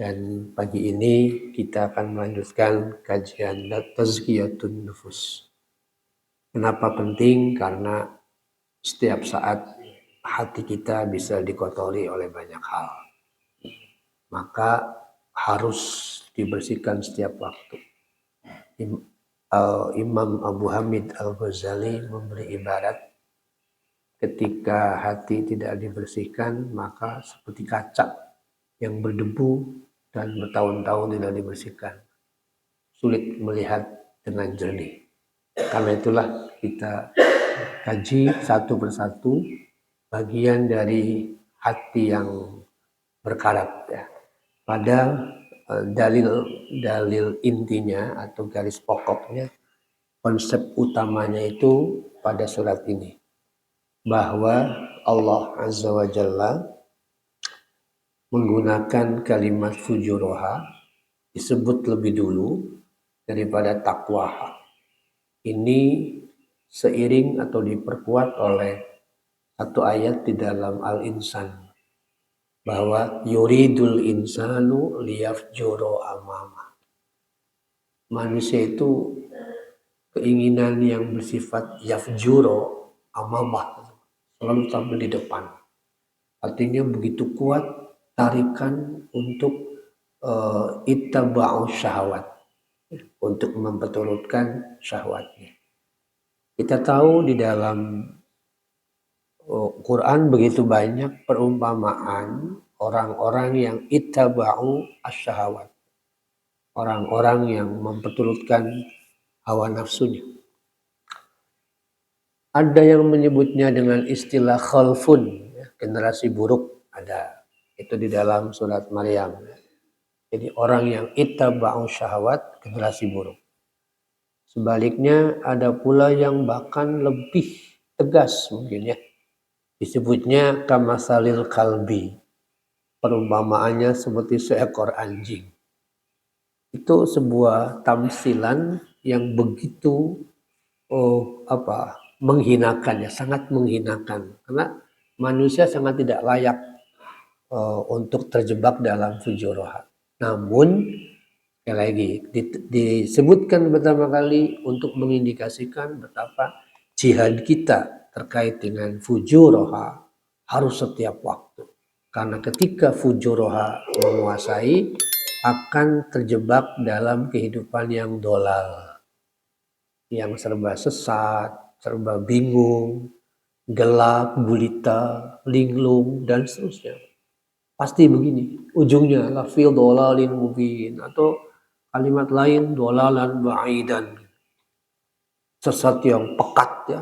Dan pagi ini kita akan melanjutkan kajian Tazkiyatun Nufus. Kenapa penting? Karena setiap saat hati kita bisa dikotori oleh banyak hal. Maka harus dibersihkan setiap waktu. Imam Abu Hamid Al-Ghazali memberi ibarat, ketika hati tidak dibersihkan maka seperti kaca yang berdebu dan bertahun-tahun tidak dibersihkan, sulit melihat dengan jernih. Karena itulah kita kaji satu persatu bagian dari hati yang berkarat ya. Pada dalil intinya atau garis pokoknya, konsep utamanya itu pada surat ini, bahwa Allah Azza wa Jalla menggunakan kalimat fujuroha disebut lebih dulu daripada takwaha. Ini seiring atau diperkuat oleh satu ayat di dalam Al-Insan, bahwa yuridul insanu liyafjuro amama. Manusia itu keinginan yang bersifat yafjuro amamah, selalu tampil di depan. Artinya begitu kuat tarikan untuk ittaba'u syahwat, untuk memperturutkan syahwatnya. Kita tahu di dalam Quran begitu banyak perumpamaan orang-orang yang ittaba'u asyahawat, orang-orang yang memperturutkan hawa nafsunya. Ada yang menyebutnya dengan istilah khalfun, generasi buruk, ada itu di dalam surat Maryam. Jadi orang yang ittaba'u syahwat, generasi buruk. Sebaliknya ada pula yang bahkan lebih tegas mungkin ya, disebutnya kamasalil kalbi, perumpamaannya seperti seekor anjing. Itu sebuah tamsilan yang begitu menghinakan ya, sangat menghinakan, karena manusia sangat tidak layak untuk terjebak dalam fujuroha. Namun sekali lagi disebutkan pertama kali untuk mengindikasikan betapa jihad kita terkait dengan fujuroha harus setiap waktu. Karena ketika fujuroha menguasai, akan terjebak dalam kehidupan yang dolal, yang serba sesat, serba bingung, gelap, gulita, linglung, dan seterusnya. Pasti begini, ujungnya lafil dolalin mubin, atau kalimat lain dolalan ba'idan, sesat yang pekat ya,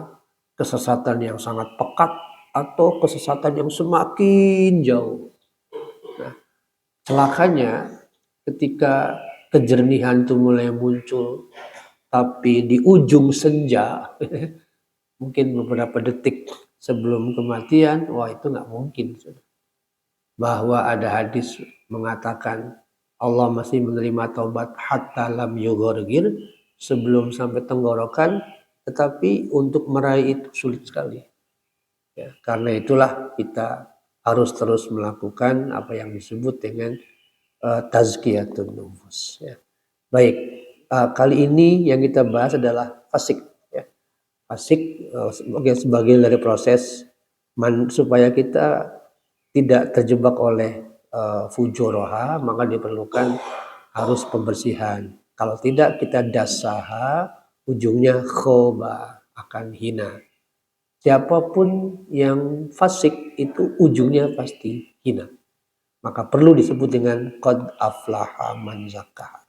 kesesatan yang sangat pekat atau kesesatan yang semakin jauh. Nah, celakanya ketika kejernihan itu mulai muncul, tapi di ujung senja, mungkin beberapa detik sebelum kematian, wah itu nggak mungkin. Bahwa ada hadis mengatakan Allah masih menerima taubat hatta lam yughorgir, sebelum sampai tenggorokan, tetapi untuk meraih itu sulit sekali. Ya, karena itulah kita harus terus melakukan apa yang disebut dengan tazkiyatun nufus. Ya. Baik, kali ini yang kita bahas adalah fasik. Ya. Fasik sebagai dari proses supaya kita tidak terjebak oleh fujuroha, maka diperlukan harus pembersihan. Kalau tidak kita dasaha, ujungnya khoba, akan hina. Siapapun yang fasik itu ujungnya pasti hina. Maka perlu disebut dengan qad aflaha man zakkaha.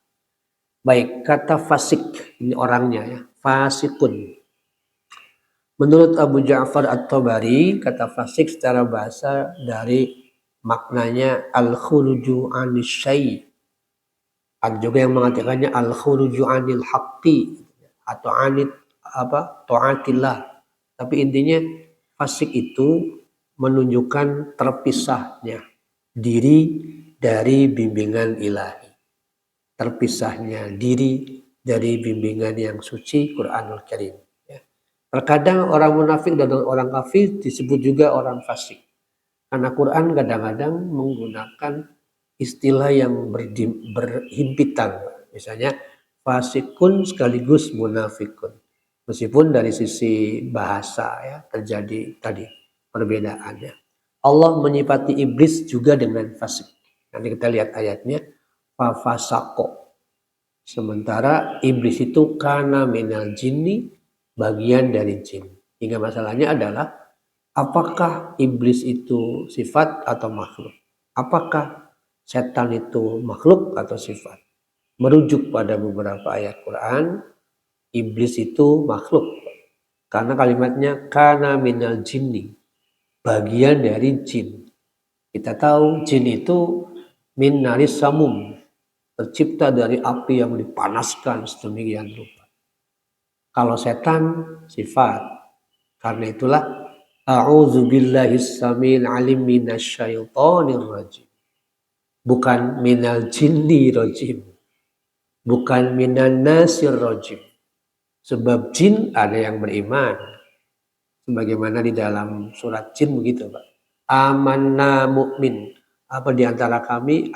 Baik, kata fasik ini orangnya ya, fasikun. Menurut Abu Ja'far At-Tabari, kata fasik secara bahasa dari maknanya al-khuruju anis syai'. Ada juga yang mengatakannya al-khuruju anil haqqi atau anit ta'atillah. Tapi intinya fasik itu menunjukkan terpisahnya diri dari bimbingan ilahi. Terpisahnya diri dari bimbingan yang suci Quranul Karim. Terkadang orang munafik dan orang kafir disebut juga orang fasik. Karena Quran kadang-kadang menggunakan istilah yang berhimpitan. Misalnya fasikun sekaligus munafikun. Meskipun dari sisi bahasa ya terjadi tadi perbedaannya. Allah menyifati iblis juga dengan fasik. Nanti kita lihat ayatnya. Fafasako. Sementara iblis itu kana minal jinni, bagian dari jin. Hingga masalahnya adalah apakah iblis itu sifat atau makhluk? Apakah setan itu makhluk atau sifat? Merujuk pada beberapa ayat Quran, iblis itu makhluk. Karena kalimatnya kana minal jinni, bagian dari jin. Kita tahu jin itu min naris samum, tercipta dari api yang dipanaskan sedemikian rupa. Kalau setan sifat. Karena itulah a'udzubillahis samil alim minasyaitonir rajim. Bukan minal jinni rajim. Bukan minan nasir rajim. Sebab jin ada yang beriman. Sebagaimana di dalam surat jin begitu, Pak. Amanna mu'min. Apa di antara kami,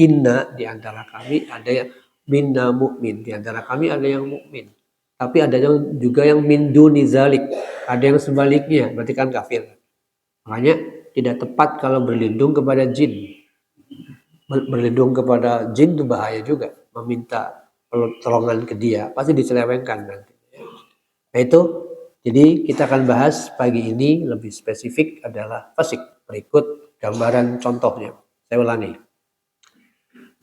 inna di antara kami ada yang minna mu'min, di antara kami ada yang mukmin. Tapi ada juga yang min duni zalik, ada yang sebaliknya, berarti kan kafir. Makanya tidak tepat kalau berlindung kepada jin. Berlindung kepada jin itu bahaya juga, meminta pertolongan ke dia, pasti diselewengkan nanti. Nah itu, jadi kita akan bahas pagi ini lebih spesifik adalah fasik. Berikut gambaran contohnya. Saya ulangi.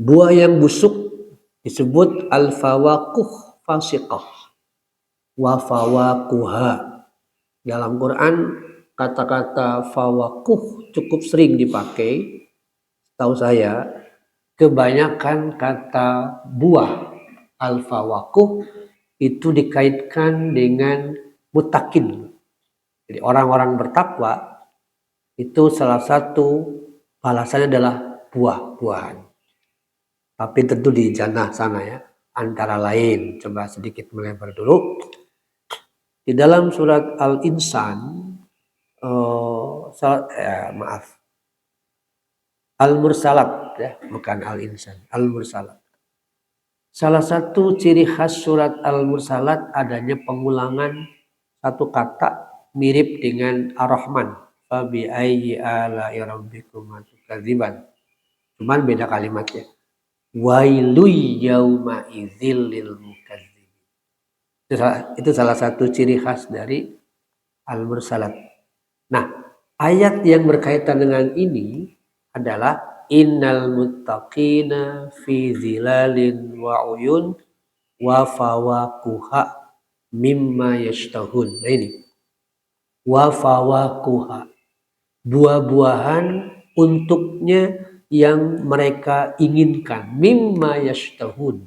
Buah yang busuk disebut al-fawakuh fasiqah. Wa fawakuha. Dalam Quran kata-kata fawakuh cukup sering dipakai. Tahu saya kebanyakan kata buah al-fawakuh itu dikaitkan dengan mutakin. Jadi orang-orang bertakwa itu salah satu balasannya adalah buah-buahan. Tapi tentu di jannah sana ya. Antara lain, coba sedikit melebar dulu. Di dalam surat Al-Insan, Al-Mursalat ya, bukan Al-Insan, Al-Mursalat. Salah satu ciri khas surat Al-Mursalat adanya pengulangan satu kata mirip dengan Ar-Rahman. Fabi ayyi ala'i rabbikuma tukadziban. Cuman beda kalimatnya. Wailul yauma idzil lil mukadzibin. Itu salah satu ciri khas dari Al-Mursalat. Nah, ayat yang berkaitan dengan ini adalah innal muttaqina fi zilalin wa uyun wa fawakuha mimma yashtahun. Nah ini. Wa fawakuha. Buah-buahan untuknya yang mereka inginkan. Mimma yashtahun.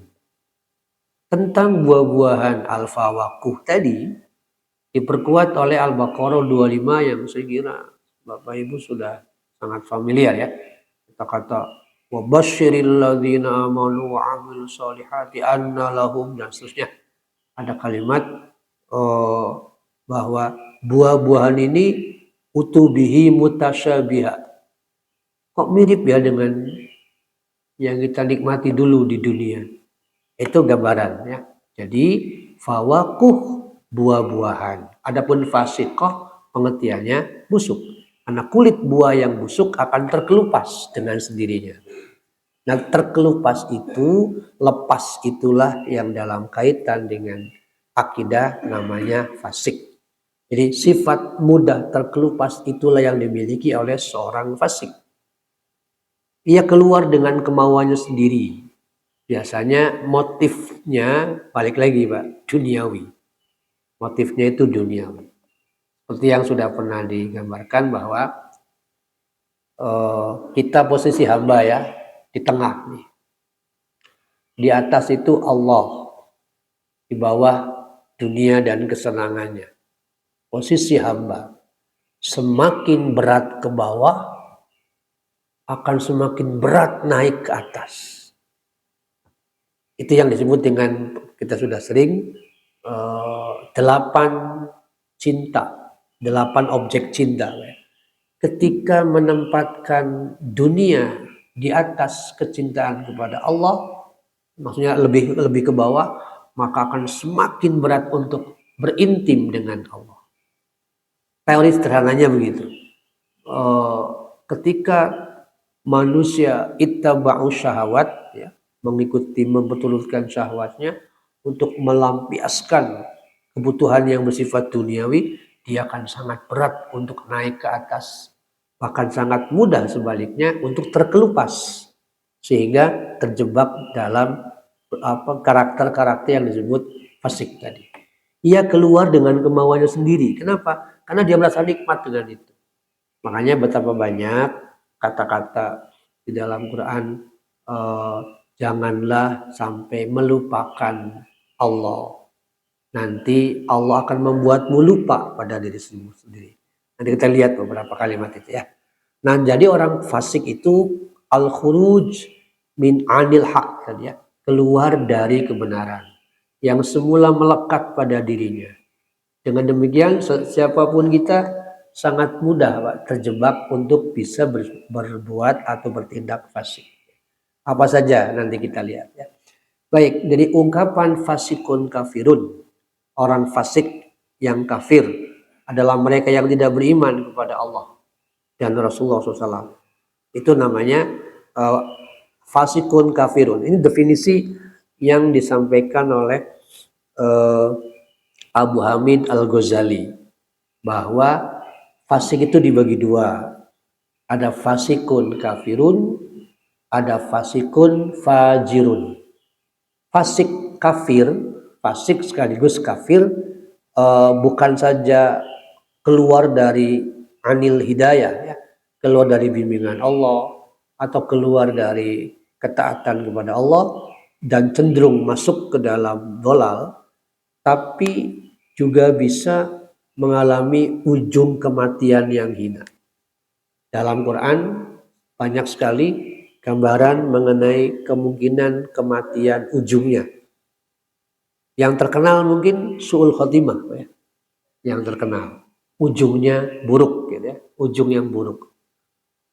Tentang buah-buahan al-fawakuh tadi diperkuat oleh Al-Baqarah 25 yang saya kira Bapak Ibu sudah sangat familiar ya. Kata-kata wa basyiril ladzina amanu wa 'amilus solihati anna lahum dan seterusnya. Ada kalimat bahwa buah-buahan ini utubihi mutasyabiha. Kok mirip ya dengan yang kita nikmati dulu di dunia. Itu gambaran ya. Jadi fawakuh buah-buahan. Adapun fasiqah pengertiannya busuk. Karena kulit buah yang busuk akan terkelupas dengan sendirinya. Nah terkelupas itu, lepas itulah yang dalam kaitan dengan akidah namanya fasik. Jadi sifat mudah terkelupas itulah yang dimiliki oleh seorang fasik. Ia keluar dengan kemauannya sendiri. Biasanya motifnya, balik lagi Pak, duniawi. Motifnya itu duniawi. Seperti yang sudah pernah digambarkan bahwa kita posisi hamba ya, di tengah nih. Di atas itu Allah, di bawah dunia dan kesenangannya. Posisi hamba semakin berat ke bawah akan semakin berat naik ke atas. Itu yang disebut dengan, kita sudah sering 8 cinta, 8 objek cinta. Ketika menempatkan dunia di atas kecintaan kepada Allah, maksudnya lebih ke bawah, maka akan semakin berat untuk berintim dengan Allah. Teori sederhananya begitu. Ketika manusia ittaba'u syahwat, ya, mengikuti memperturutkan syahwatnya untuk melampiaskan kebutuhan yang bersifat duniawi, dia akan sangat berat untuk naik ke atas, bahkan sangat mudah sebaliknya untuk terkelupas sehingga terjebak dalam karakter-karakter yang disebut fasik tadi. Ia keluar dengan kemauannya sendiri. Kenapa? Karena dia merasa nikmat dengan itu. Makanya betapa banyak kata-kata di dalam Quran, janganlah sampai melupakan Allah. Nanti Allah akan membuatmu lupa pada diri sendiri. Nanti kita lihat beberapa kalimat itu ya. Nah, jadi orang fasik itu al-khuruj min anil haq, ya, keluar dari kebenaran yang semula melekat pada dirinya. Dengan demikian siapapun kita sangat mudah, Pak, terjebak untuk bisa berbuat atau bertindak fasik. Apa saja nanti kita lihat ya. Baik, dari ungkapan fasikun kafirun, orang fasik yang kafir adalah mereka yang tidak beriman kepada Allah dan Rasulullah SAW. Itu namanya fasikun kafirun. Ini definisi yang disampaikan oleh Abu Hamid Al-Ghazali, bahwa fasik itu dibagi dua. Ada fasikun kafirun, ada fasikun fajirun. Fasik kafir, fasik sekaligus kafir, bukan saja keluar dari anil hidayah, ya, keluar dari bimbingan Allah, atau keluar dari ketaatan kepada Allah dan cenderung masuk ke dalam dhalal, tapi juga bisa mengalami ujung kematian yang hina. Dalam Quran banyak sekali gambaran mengenai kemungkinan kematian ujungnya. Yang terkenal mungkin su'ul khotimah, ya. Yang terkenal ujungnya buruk, gitu ya, ujung yang buruk.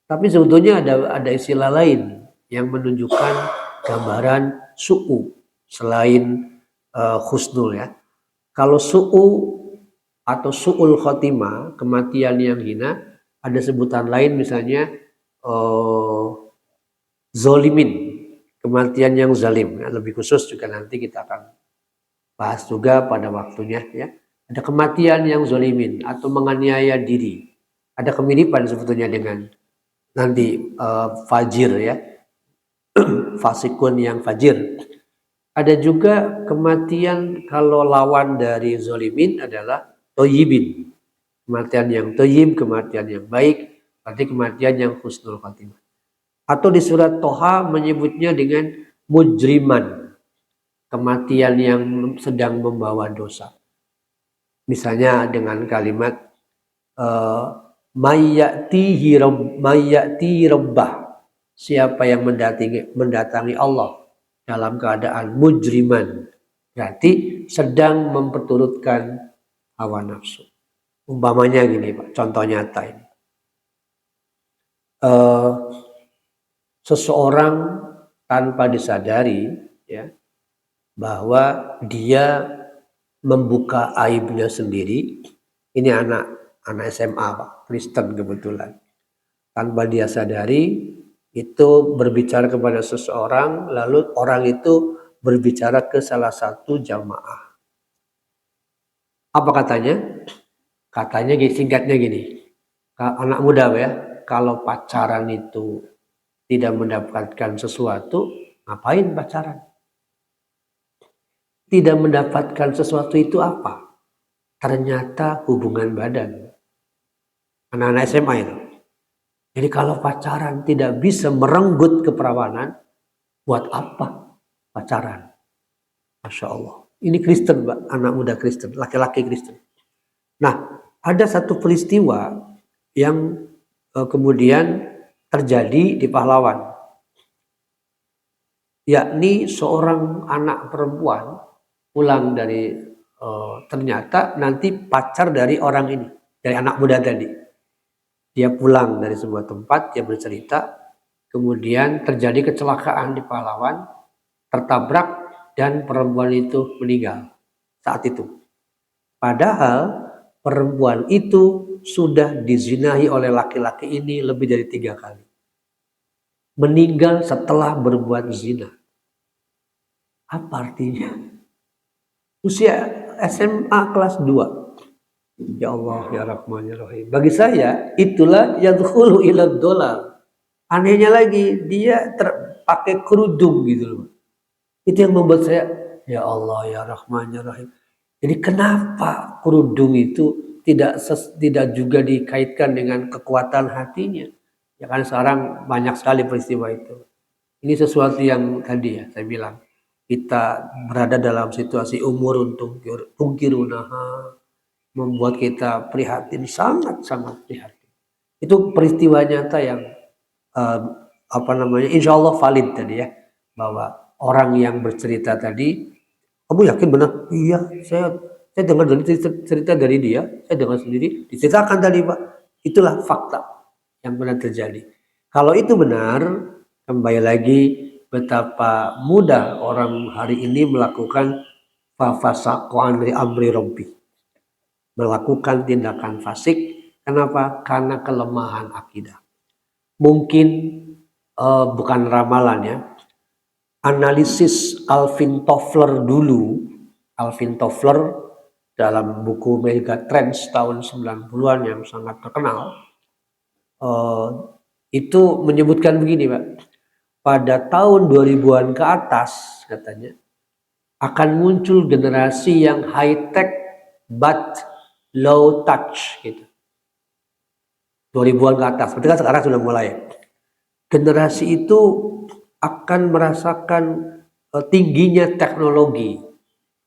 Tapi sebetulnya ada istilah lain yang menunjukkan gambaran su'u selain husnul, ya. Kalau su'u atau su'ul khotimah, kematian yang hina, ada sebutan lain misalnya zolimin, kematian yang zalim. Ya, lebih khusus juga nanti kita akan bahas juga pada waktunya, ya. Ada kematian yang zolimin atau menganiaya diri. Ada kemiripan sebetulnya dengan nanti fajir, ya. Fasikun yang fajir. Ada juga kematian kalau lawan dari zolimin adalah toyibin. Kematian yang toyib, kematian yang baik, berarti kematian yang husnul khatimah. Atau di surat Toha menyebutnya dengan mujriman, kematian yang sedang membawa dosa. Misalnya dengan kalimat mayyati rabbah, siapa yang mendatangi Allah dalam keadaan mujriman, berarti sedang memperturutkan hawa nafsu. Umpamanya gini, Pak, contoh nyata ini. Seseorang tanpa disadari, ya, bahwa dia membuka aibnya sendiri. Ini anak SMA, Pak, Kristen kebetulan. Tanpa dia sadari, itu berbicara kepada seseorang, lalu orang itu berbicara ke salah satu jamaah. Apa katanya? Katanya singkatnya gini, anak muda, ya, kalau pacaran itu tidak mendapatkan sesuatu, ngapain pacaran? Tidak mendapatkan sesuatu itu apa? Ternyata hubungan badan. Anak-anak SMA itu. Jadi kalau pacaran tidak bisa merenggut keperawanan, buat apa pacaran? Masya Allah. Ini Kristen, Mbak, anak muda Kristen, laki-laki Kristen. Nah, ada satu peristiwa yang kemudian terjadi di Pahlawan, yakni seorang anak perempuan pulang dari ternyata nanti pacar dari orang ini, dari anak muda tadi. Dia pulang dari sebuah tempat, dia bercerita Kemudian terjadi kecelakaan di Pahlawan, tertabrak, dan perempuan itu meninggal saat itu. Padahal perempuan itu sudah dizinahi oleh laki-laki ini lebih dari 3 kali. Meninggal setelah berbuat zina. Apa artinya? Usia SMA kelas 2. Ya Allah, ya Rahman, ya Rahim. Bagi saya, itulah yadkhulu ila dolar. Anehnya lagi, dia pakai kerudung gitu loh. Itu yang membuat saya, ya Allah, ya Rahman, ya Rahim. Jadi kenapa kerudung itu tidak juga dikaitkan dengan kekuatan hatinya? Ya kan sekarang banyak sekali peristiwa itu. Ini sesuatu yang tadi ya saya bilang, kita berada dalam situasi umur untuk tungkirunaha, membuat kita prihatin, sangat-sangat prihatin. Itu peristiwa nyata yang insya Allah valid tadi ya, bahwa orang yang bercerita tadi, kamu yakin benar? Iya, saya dengar dari cerita dari dia, saya dengar sendiri, diceritakan tadi Pak. Itulah fakta yang benar terjadi. Kalau itu benar, kembali lagi betapa mudah orang hari ini melakukan fafasaqu amri rabbi, melakukan tindakan fasik. Kenapa? Karena kelemahan akidah. Mungkin bukan ramalan ya, analisis Alvin Toffler dulu. Alvin Toffler dalam buku Megatrends tahun 90-an yang sangat terkenal, itu menyebutkan begini Pak, pada tahun 2000-an ke atas katanya akan muncul generasi yang high tech but low touch gitu. 2000-an ke atas, berarti kan sekarang sudah mulai. Generasi itu akan merasakan tingginya teknologi,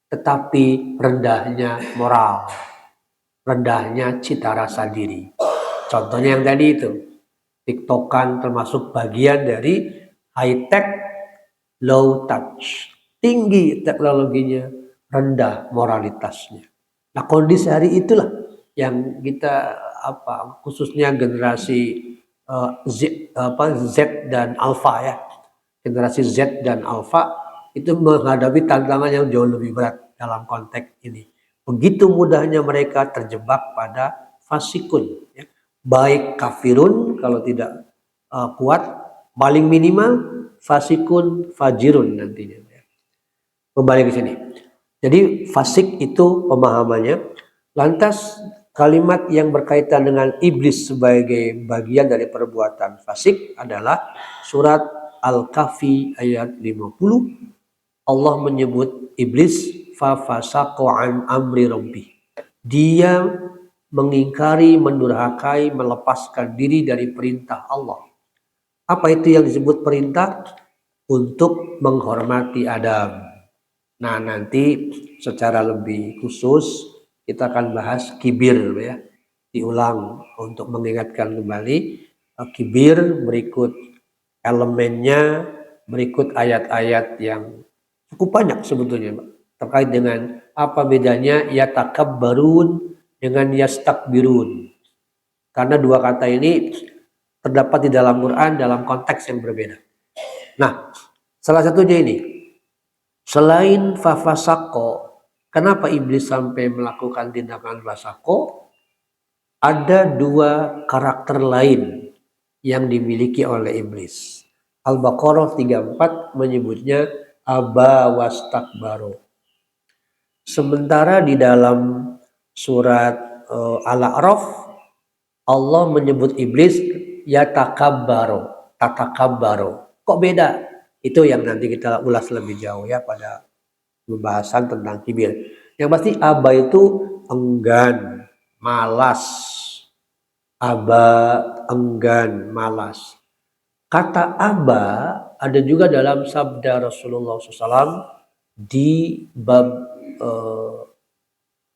tetapi rendahnya moral, rendahnya cita rasa diri. Contohnya yang tadi itu, TikTokan termasuk bagian dari high tech, low touch. Tinggi teknologinya, rendah moralitasnya. Nah kondisi hari itulah yang kita khususnya generasi Z dan Alpha ya, generasi Z dan Alpha itu menghadapi tantangan yang jauh lebih berat dalam konteks ini. Begitu mudahnya mereka terjebak pada fasikun, ya. Baik kafirun kalau tidak kuat, paling minimal fasikun fajirun nantinya. Ya. Kembali ke sini. Jadi fasik itu pemahamannya. Lantas kalimat yang berkaitan dengan iblis sebagai bagian dari perbuatan fasik adalah surat Al-Kahfi ayat 50. Allah menyebut iblis fafasaqa an amri rabbih. Dia mengingkari, mendurhakai, melepaskan diri dari perintah Allah. Apa itu yang disebut perintah? Untuk menghormati Adam. Nah nanti secara lebih khusus kita akan bahas kibir ya, diulang untuk mengingatkan kembali kibir, berikut elemennya, berikut ayat-ayat yang cukup banyak sebetulnya terkait dengan apa bedanya yatakabbarun dengan yastakbirun. Karena dua kata ini terdapat di dalam Quran dalam konteks yang berbeda. Nah, salah satunya ini, selain fafasako, kenapa iblis sampai melakukan tindakan fasako? Ada dua karakter lain yang dimiliki oleh iblis. Al-Baqarah 34 menyebutnya aba wastakbaro. Sementara di dalam surat Al-A'raf Allah menyebut iblis yatakabbaro, tatakabbaro. Kok beda? Itu yang nanti kita ulas lebih jauh ya pada pembahasan tentang kibir. Yang pasti aba itu enggan, malas. Aba, enggan, malas. Kata aba ada juga dalam sabda Rasulullah SAW di bab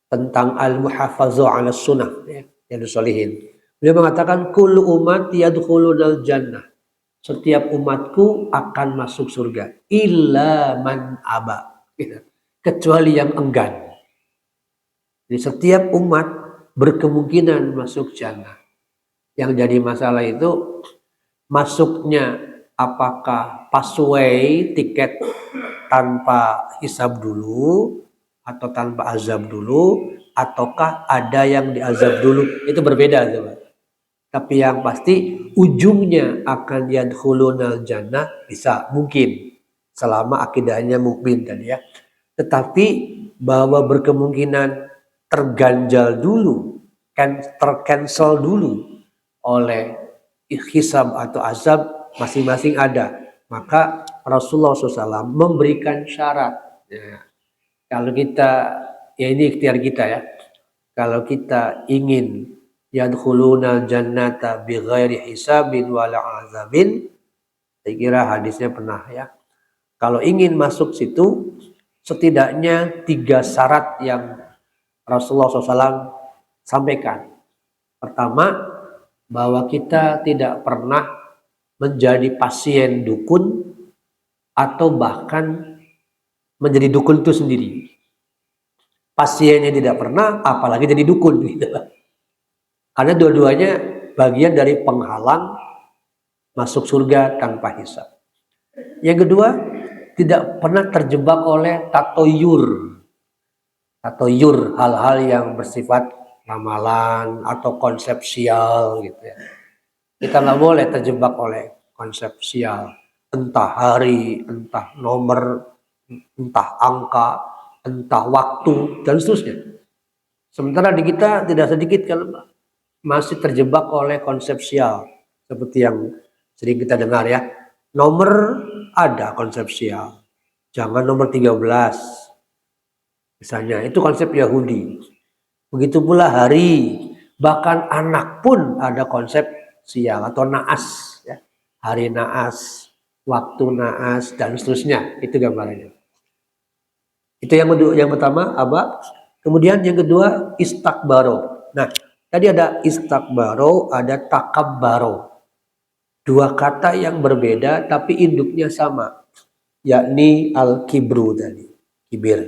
tentang al-muhafazah ala sunnah ya, yang disolihin. Beliau mengatakan kullu ummati yadkhulunal jannah. Setiap umatku akan masuk surga illa man aba, kecuali yang enggan. Jadi setiap umat berkemungkinan masuk jannah. Yang jadi masalah itu masuknya apakah passway tiket tanpa hisab dulu atau tanpa azab dulu, ataukah ada yang diazab dulu, itu berbeda coba. Tapi yang pasti ujungnya akan yadkhulunal jannah bisa, mungkin selama akidahnya mukmin tadi ya. Tetapi bahwa berkemungkinan terganjal dulu, tercancel dulu oleh hisab atau azab masing-masing ada. Maka Rasulullah SAW memberikan syarat. Ya. Kalau kita, ya ini ikhtiar kita ya. Kalau kita ingin yadkhuluna jannata bighairi hisabin wala azabin, saya kira hadisnya pernah ya. Kalau ingin masuk situ, setidaknya 3 syarat yang Rasulullah SAW sampaikan. Pertama, bahwa kita tidak pernah menjadi pasien dukun atau bahkan menjadi dukun itu sendiri. Pasiennya tidak pernah, apalagi jadi dukun. Gitu. Karena dua-duanya bagian dari penghalang masuk surga tanpa hisab. Yang kedua, tidak pernah terjebak oleh tatoyur. Tatoyur, hal-hal yang bersifat ramalan atau konsepsial gitu ya. Kita nggak boleh terjebak oleh konsepsial. Entah hari, entah nomor, entah angka, entah waktu, dan seterusnya. Sementara di kita tidak sedikit kalau masih terjebak oleh konsepsial. Seperti yang sering kita dengar ya. Nomor ada konsepsial. Jangan nomor 13. Misalnya, itu konsep Yahudi. Begitu pula hari. Bahkan anak pun ada konsep sial atau naas. Ya. Hari naas, waktu naas, dan seterusnya. Itu gambarannya. Itu yang pertama, apa? Kemudian yang kedua, istakbaro. Nah, tadi ada istakbaro, ada takabbaro. 2 kata yang berbeda tapi induknya sama, yakni al-kibru tadi, kibir.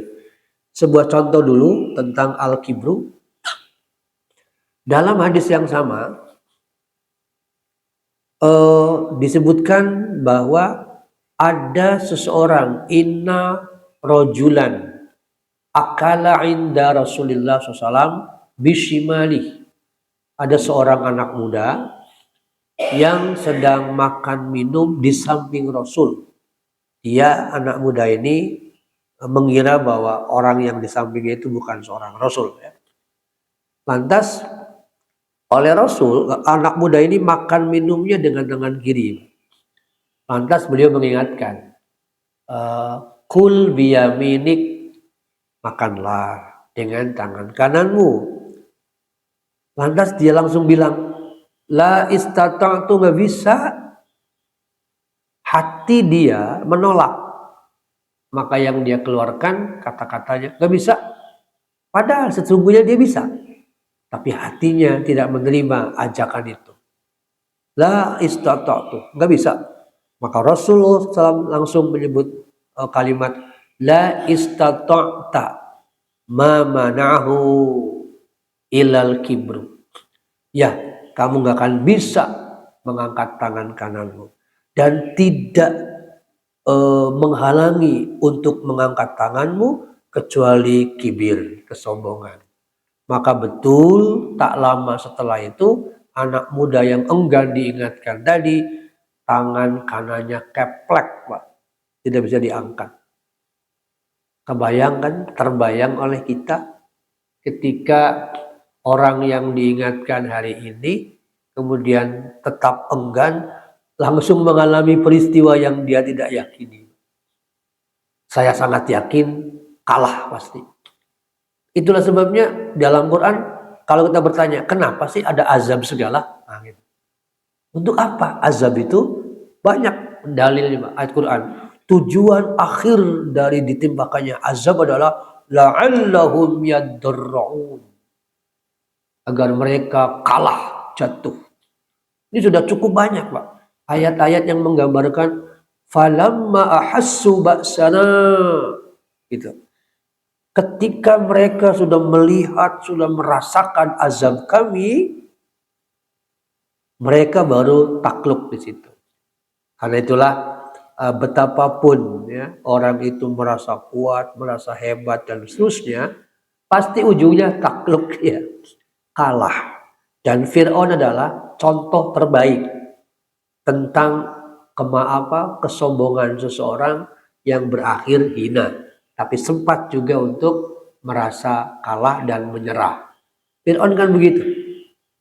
Sebuah contoh dulu tentang al-kibru. Dalam hadis yang sama disebutkan bahwa ada seseorang, inna rojulan akala inda Rasulullah SAW bishimali. Ada seorang anak muda yang sedang makan minum di samping Rasul. Dia, anak muda ini, mengira bahwa orang yang di sampingnya itu bukan seorang Rasul. Ya. Lantas oleh Rasul, anak muda ini makan minumnya dengan tangan kiri. Lantas beliau mengingatkan, kul biyaminik, makanlah dengan tangan kananmu. Lantas dia langsung bilang, la istata'tu, nggak bisa. Hati dia menolak. Maka yang dia keluarkan kata-katanya nggak bisa. Padahal sesungguhnya dia bisa. Tapi hatinya tidak menerima ajakan itu. La istata'tu, nggak bisa. Maka Rasulullah SAW langsung menyebut kalimat la istata'ta ma mana'hu ilal kibru. Ya, kamu nggak akan bisa mengangkat tangan kananmu dan tidak menghalangi untuk mengangkat tanganmu kecuali kibir, kesombongan. Maka betul tak lama setelah itu anak muda yang enggan diingatkan tadi, tangan kanannya keplek, Pak. Tidak bisa diangkat. Kebayangkan, terbayang oleh kita ketika orang yang diingatkan hari ini kemudian tetap enggan, langsung mengalami peristiwa yang dia tidak yakini. Saya sangat yakin kalah pasti. Itulah sebabnya dalam Quran kalau kita bertanya, kenapa sih ada azab segala? Nah, gitu. Untuk apa? Azab itu banyak dalilnya ayat Quran. Tujuan akhir dari ditimpakannya azab adalah la'allahum yadarra'un. Agar mereka kalah, jatuh. Ini sudah cukup banyak, Pak. Ayat-ayat yang menggambarkan falamma ahassu ba'sana, gitu. Ketika mereka sudah melihat, sudah merasakan azab kami, mereka baru takluk di situ. Karena itulah betapapun ya orang itu merasa kuat, merasa hebat dan seterusnya, pasti ujungnya takluk ya, kalah. Dan Fir'aun adalah contoh terbaik tentang kesombongan seseorang yang berakhir hina, tapi sempat juga untuk merasa kalah dan menyerah. Fir'aun kan begitu.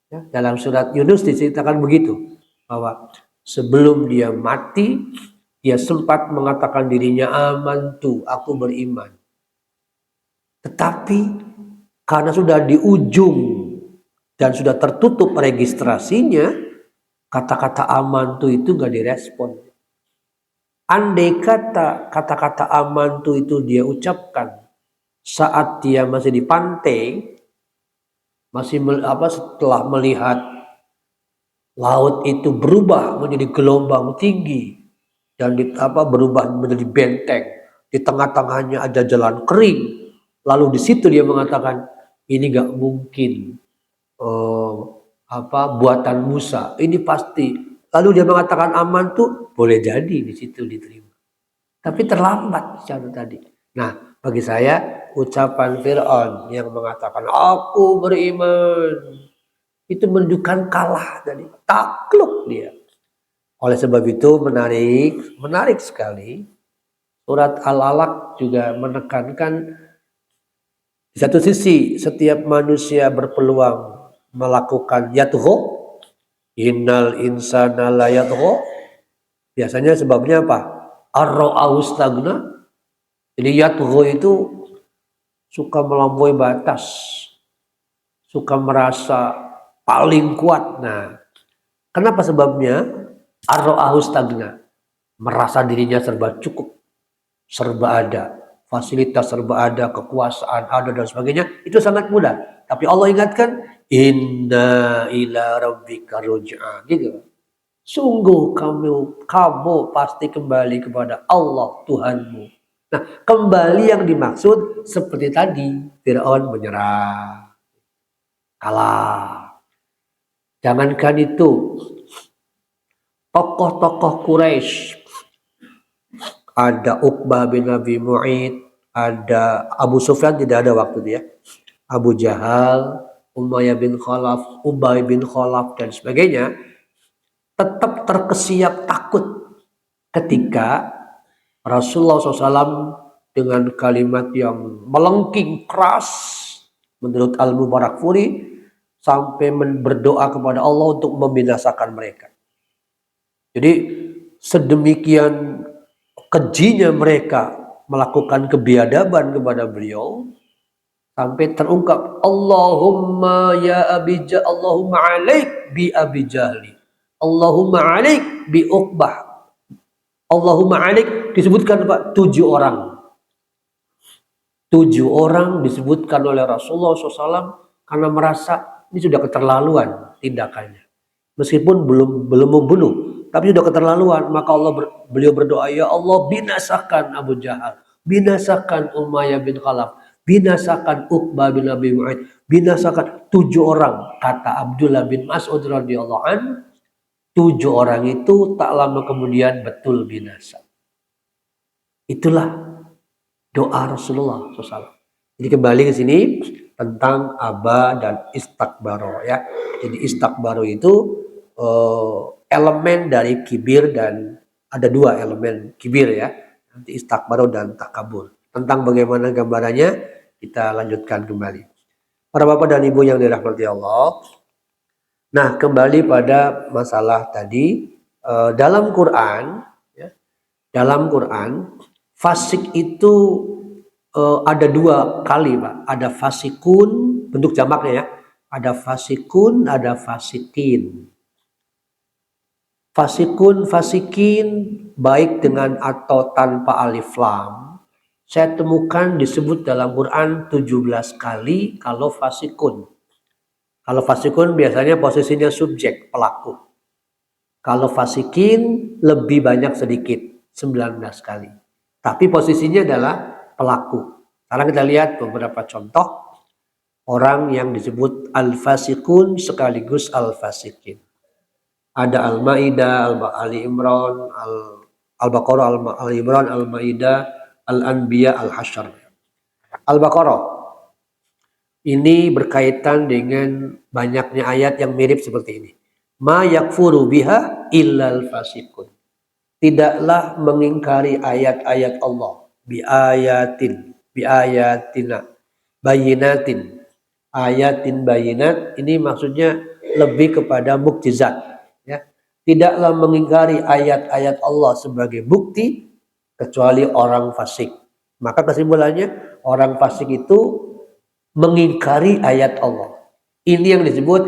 Ya, dalam surat Yunus diceritakan begitu, bahwa sebelum dia mati, dia sempat mengatakan dirinya amantu, aku beriman. Tetapi karena sudah di ujung dan sudah tertutup registrasinya, kata-kata amantu itu gak direspon. Andai kata-kata amantu itu dia ucapkan saat dia masih di pantai, setelah melihat laut itu berubah menjadi gelombang tinggi dan berubah menjadi benteng, di tengah-tengahnya ada jalan kering, lalu di situ dia mengatakan ini gak mungkin buatan Musa, ini pasti. Lalu dia mengatakan aman tuh, boleh jadi di situ diterima. Tapi terlambat secara tadi. Nah, bagi saya ucapan Fir'aun yang mengatakan aku beriman, itu menunjukkan kalah tadi, takluk dia. Oleh sebab itu menarik sekali. Surat Al-Alaq juga menekankan di satu sisi setiap manusia berpeluang melakukan yatgho, innal insana la yatgho. Biasanya sebabnya apa? Ar-ra'au stagna. Jadi yatgho itu suka melampaui batas, suka merasa paling kuat. Nah, kenapa sebabnya? Ar-ra'au stagna, merasa dirinya serba cukup, serba ada, fasilitas serba ada, kekuasaan ada dan sebagainya, itu sangat mudah. Tapi Allah ingatkan, inna ila rabbika ruj'a, gitu. Sungguh kamu pasti kembali kepada Allah Tuhanmu. Nah, kembali yang dimaksud seperti tadi, Fir'aun menyerah, kalah. Jangankan itu, tokoh-tokoh Quraisy, ada Uqbah bin Abi Mu'id, ada Abu Sufyan, tidak ada waktu dia, Abu Jahal, Umayyah bin Khalaf, Ubay bin Khalaf dan sebagainya, tetap terkesiap takut ketika Rasulullah SAW dengan kalimat yang melengking keras menurut Al-Mubarakfuri sampai berdoa kepada Allah untuk membinasakan mereka. Jadi sedemikian kejinya mereka melakukan kebiadaban kepada beliau sampai terungkap Allahumma ya Allahumma alaik bi Abi Jahli, Allahumma alaik bi Uqbah, Allahumma alaik, disebutkan Pak 7 orang. 7 orang disebutkan oleh Rasulullah SAW karena merasa ini sudah keterlaluan tindakannya. Meskipun belum membunuh, tapi sudah keterlaluan, maka beliau berdoa, ya Allah binasakan Abu Jahal, binasakan Umayyah bin Khalaf, binasakan Uqbah bin Abi Mu'id, binasakan 7 orang. Kata Abdullah bin Mas'ud radhiyallahu an, 7 orang itu tak lama kemudian betul binasa. Itulah doa Rasulullah SAW. Jadi kembali ke sini tentang aba dan istakbaro ya. Jadi istakbaro itu elemen dari kibir, dan ada 2 elemen kibir ya. Nanti istakbaro dan takabur. Tentang bagaimana gambarannya kita lanjutkan kembali. Para bapak dan ibu yang dirahmati Allah. Nah, kembali pada masalah tadi, dalam Quran ya, dalam Quran fasik itu ada 2 kali Pak. Ada fasikun, bentuk jamaknya ya. Ada fasikun, ada fasikin. Fasikun, fasikin, baik dengan atau tanpa alif lam, saya temukan disebut dalam Quran 17 kali kalau fasikun. Kalau fasikun biasanya posisinya subjek, pelaku. Kalau fasikin lebih banyak sedikit, 19 kali. Tapi posisinya adalah pelaku. Sekarang kita lihat beberapa contoh orang yang disebut al-fasikun sekaligus al-fasikin. Ada Al-Maidah, Ali Imran, Al-Baqarah, Ali Imran, Al-Maidah, Al-Anbiya, Al-Hasyr. Al-Baqarah ini berkaitan dengan banyaknya ayat yang mirip seperti ini. Ma yakfuru biha illal fasikun. Tidaklah mengingkari ayat-ayat Allah. Biayatina, bayinatin. Ayatin bayinat ini maksudnya lebih kepada mukjizat. Ya. Tidaklah mengingkari ayat-ayat Allah sebagai bukti kecuali orang fasik. Maka kesimpulannya orang fasik itu mengingkari ayat Allah. Ini yang disebut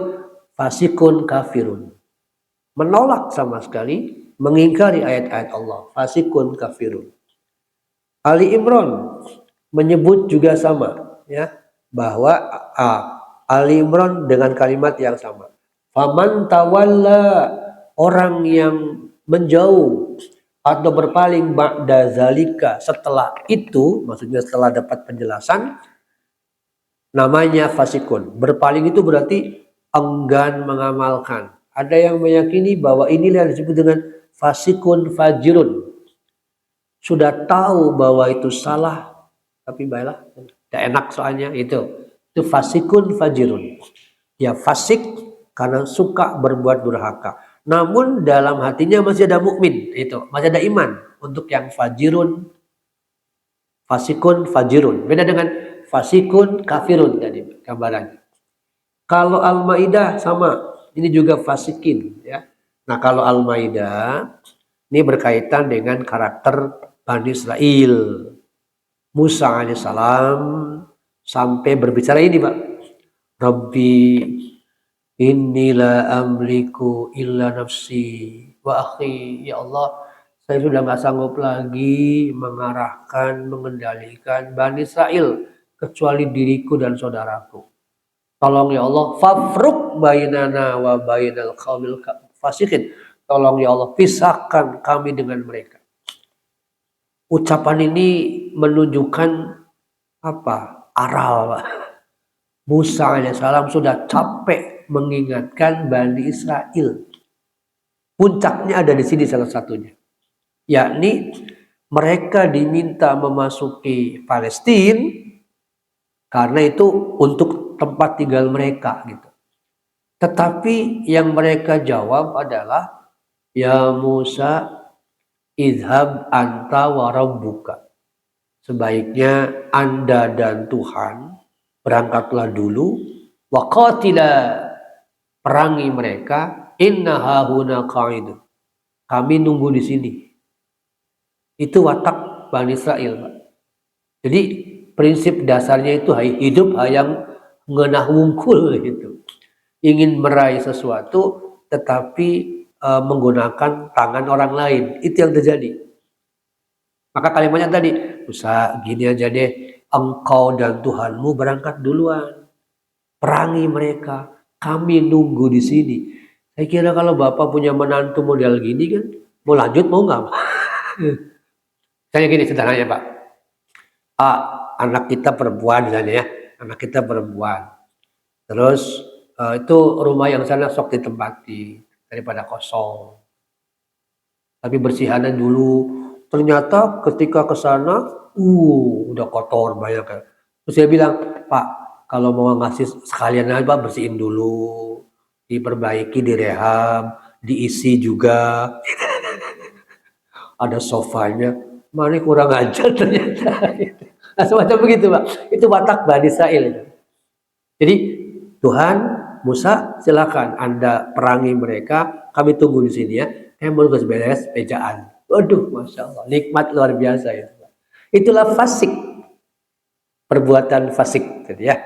fasikun kafirun. Menolak sama sekali, mengingkari ayat-ayat Allah. Fasikun kafirun. Ali Imran menyebut juga sama, ya, bahwa Ali Imran dengan kalimat yang sama. Faman tawalla, orang yang menjauh atau berpaling ba'da zalika, setelah itu, maksudnya setelah dapat penjelasan, namanya fasikun. Berpaling itu berarti enggan mengamalkan. Ada yang meyakini bahwa inilah yang disebut dengan fasikun fajirun. Sudah tahu bahwa itu salah, tapi baiklah, tidak enak soalnya itu. Itu fasikun fajirun. Dia fasik karena suka berbuat durhaka. Namun dalam hatinya masih ada mukmin, itu masih ada iman. Untuk yang fajirun, fasikun fajirun. Beda dengan fasikun kafirun tadi gambarannya. Kalau Al-Maidah sama, ini juga fasikin, ya. Nah, kalau Al-Maidah ini berkaitan dengan karakter Bani Israel. Musa alaihissalam sampai berbicara ini, Pak. Rabbi inni la amliku illa nafsi wa akhi. Ya Allah, saya sudah nggak sanggup lagi mengarahkan, mengendalikan Bani Israel kecuali diriku dan saudaraku. Tolong ya Allah, fafruq bainana wa bainal qaumil fasikin. Tolong ya Allah, pisahkan kami dengan mereka. Ucapan ini menunjukkan apa? Aral. Musa alaihissalam sudah capek mengingatkan Bani Israel. Puncaknya ada di sini salah satunya. Yakni mereka diminta memasuki Palestina karena itu untuk tempat tinggal mereka gitu. Tetapi yang mereka jawab adalah, ya Musa, idhab anta wa rabbuka. Sebaiknya Anda dan Tuhan berangkatlah dulu, wa qatila, perangi mereka, inna hahuna qa'idun. Kami nunggu di sini. Itu watak Bani Israel, Pak. Jadi prinsip dasarnya itu hidup hayang ngenah wungkul gitu. Ingin meraih sesuatu tetapi menggunakan tangan orang lain. Itu yang terjadi. Maka kalimatnya tadi, Musa gini aja deh, engkau dan Tuhanmu berangkat duluan. Perangi mereka, kami nunggu di sini. Saya kira kalau Bapak punya menantu model gini kan, mau lanjut mau nggak? Saya gini sederhananya, Pak. Anak kita perempuan misalnya ya, anak kita perempuan. Terus itu rumah yang sana sok ditempati daripada kosong. Tapi bersihannya dulu. Ternyata ketika ke sana, udah kotor banyak. Terus dia bilang, Pak, kalau mau ngasih sekalian aja bersihin dulu, diperbaiki, direhab, diisi juga. Ada sofanya, mana kurang ajar ternyata. Nah, semacam begitu, Pak. Itu watak Bani Israel. Jadi Tuhan, Musa, silakan Anda perangi mereka, kami tunggu di sini ya. Mau beres pejaan. Waduh, masya Allah, nikmat luar biasa itu. Itulah fasik, perbuatan fasik, gitu ya.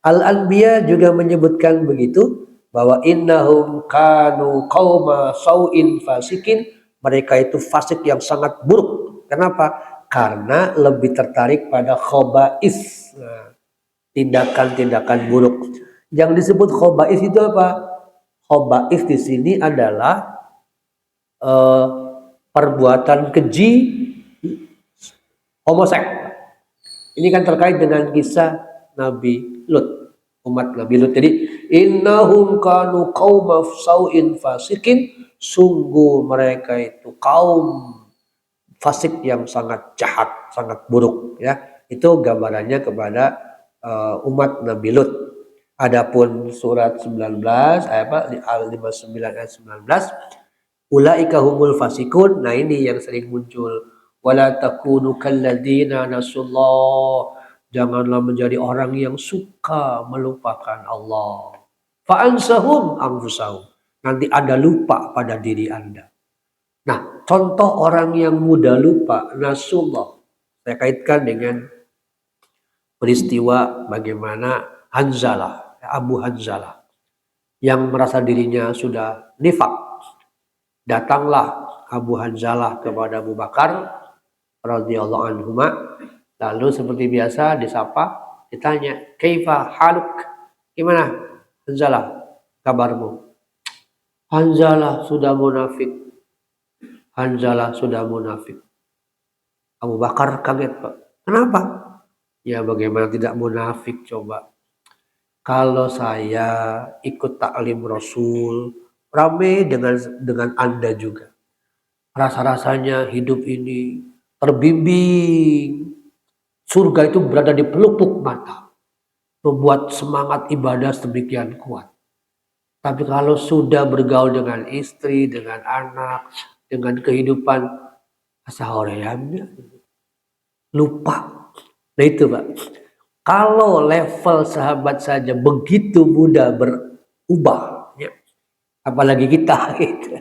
Al-Anbiya juga menyebutkan begitu, bahwa innahum kanu qauma sau'in fasikin, mereka itu fasik yang sangat buruk. Kenapa? Karena lebih tertarik pada khobais, tindakan-tindakan buruk. Yang disebut khobais itu apa? Khobais di sini adalah perbuatan keji homoseks. Ini kan terkait dengan kisah Nabi Lut, umat Nabi Lut. Jadi Innahum kanu qauma sau'in fasikin, sungguh mereka itu kaum fasik yang sangat jahat, sangat buruk ya. Itu gambarannya kepada umat Nabi Lut. Adapun surat 19 Al-59 ayat 19, ulaika humul fasikun. Nah, ini yang sering muncul. Wala takunu kalladzina nasullah. Janganlah menjadi orang yang suka melupakan Allah. Fa'ansahum anfusahum. Nanti Anda lupa pada diri Anda. Nah, contoh orang yang mudah lupa, nasullah. Saya kaitkan dengan peristiwa bagaimana Hanzalah, Abu Hanzalah, yang merasa dirinya sudah nifak. Datanglah Abu Hanzalah kepada Abu Bakar radhiyallahu anhu. Lalu seperti biasa disapa, ditanya, "Kaifa haluk?" Gimana Hanzalah kabarmu? Hanzalah sudah munafik. Hanzalah sudah munafik. Abu Bakar kaget, Pak. Kenapa? Ya bagaimana tidak munafik coba. Kalau saya ikut taklim Rasul, ramai dengan Anda juga. Rasa-rasanya hidup ini terbimbing. Surga itu berada di pelupuk mata. Membuat semangat ibadah sedemikian kuat. Tapi kalau sudah bergaul dengan istri, dengan anak, dengan kehidupan, asa horeamnya lupa. Nah itu Pak. Kalau level sahabat saja begitu mudah berubah, ya, apalagi kita. Gitu.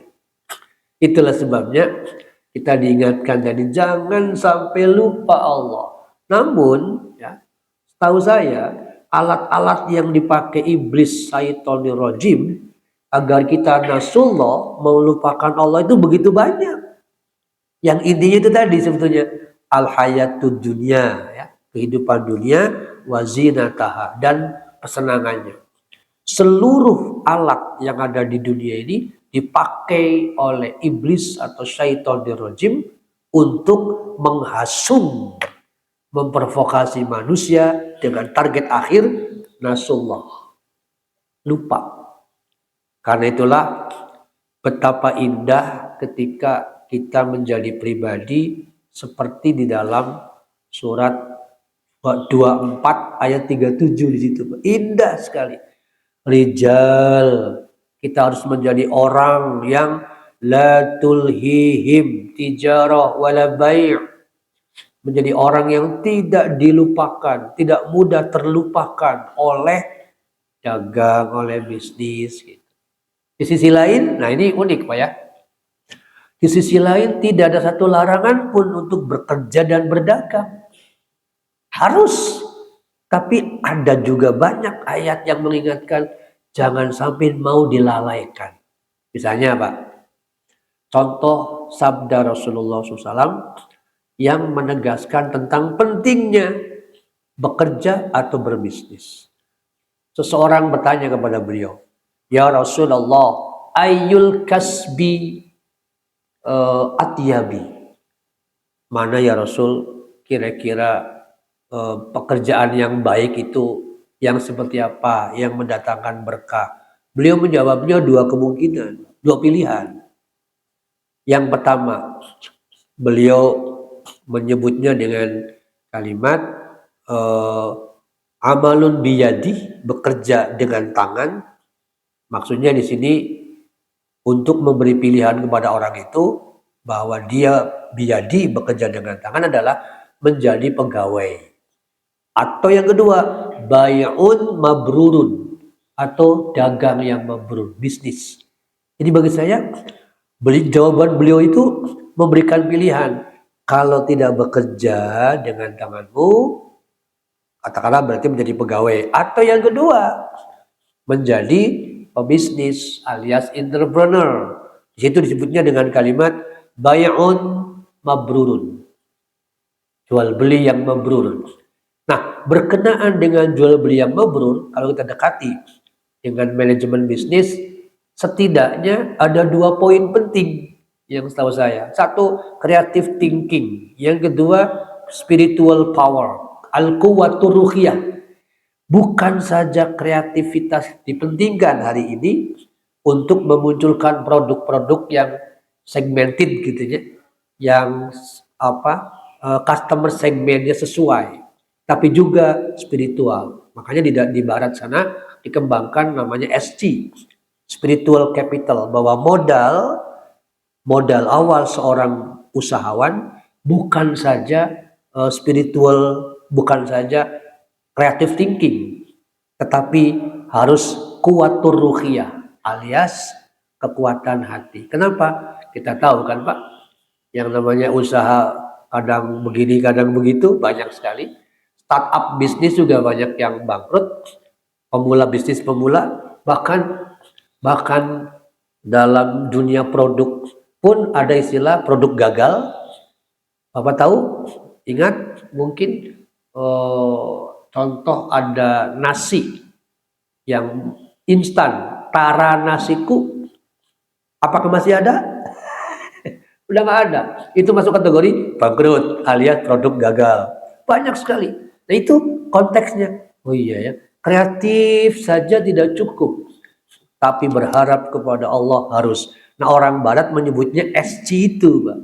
Itulah sebabnya kita diingatkan tadi jangan sampai lupa Allah. Namun, ya, setahu saya alat-alat yang dipakai iblis syaitonir rajim agar kita nasullah melupakan Allah itu begitu banyak. Yang intinya itu tadi sebetulnya al-hayatud dunya, ya, kehidupan dunia, wazinataha, dan kesenangannya. Seluruh alat yang ada di dunia ini dipakai oleh iblis atau syaitonir rajim untuk menghasung, memprovokasi manusia dengan target akhir nasullah, lupa. Karena itulah betapa indah ketika kita menjadi pribadi seperti di dalam surat 24 ayat 37 di situ. Indah sekali. Rijal, kita harus menjadi orang yang la tulhihim tijarah wala bai'. Menjadi orang yang tidak dilupakan, tidak mudah terlupakan oleh dagang, oleh bisnis. Gitu. Di sisi lain, nah ini unik Pak ya. Di sisi lain tidak ada satu larangan pun untuk bekerja dan berdagang. Harus. Tapi ada juga banyak ayat yang mengingatkan jangan sampai mau dilalaikan. Misalnya Pak, contoh sabda Rasulullah SAW yang menegaskan tentang pentingnya bekerja atau berbisnis. Seseorang bertanya kepada beliau, "Ya Rasulullah, ayyul kasbi atyabi?" Mana ya Rasul kira-kira pekerjaan yang baik itu yang seperti apa, yang mendatangkan berkah? Beliau menjawabnya dua kemungkinan, dua pilihan. Yang pertama, beliau menyebutnya dengan kalimat amalun biyadi, bekerja dengan tangan. Maksudnya di sini untuk memberi pilihan kepada orang itu bahwa dia biyadi, bekerja dengan tangan adalah menjadi pegawai. Atau yang kedua, bay'un mabrurun, atau dagang yang mabrur, bisnis. Jadi bagi saya, jawaban beliau itu memberikan pilihan. Kalau tidak bekerja dengan tanganmu, katakanlah berarti menjadi pegawai. Atau yang kedua, menjadi pebisnis alias entrepreneur. Di situ disebutnya dengan kalimat bay'un mabrurun. Jual beli yang mabrur. Nah, berkenaan dengan jual beli yang mabrur, kalau kita dekati dengan manajemen bisnis, setidaknya ada dua poin penting yang setahu saya. Satu, creative thinking. Yang kedua, spiritual power, al-quwwatur ruhiyah. Bukan saja kreativitas dipentingkan hari ini untuk memunculkan produk-produk yang segmented gitu ya, yang customer segmennya sesuai, tapi juga spiritual. Makanya di barat sana dikembangkan namanya SC, spiritual capital, bahwa modal awal seorang usahawan bukan saja spiritual, bukan saja creative thinking, tetapi harus kuatur ruhiyah alias kekuatan hati. Kenapa? Kita tahu kan Pak, yang namanya usaha kadang begini kadang begitu banyak sekali. Startup bisnis juga banyak yang bangkrut, bisnis pemula, bahkan dalam dunia produk pun ada istilah produk gagal. Bapak tahu? Ingat mungkin contoh ada nasi yang instan, Tara nasiku, apakah masih ada? Udah nggak ada. Itu masuk kategori bangkrut alias produk gagal. Banyak sekali. Nah itu konteksnya. Oh iya ya, kreatif saja tidak cukup, tapi berharap kepada Allah harus. Nah orang Barat menyebutnya SC itu, Pak.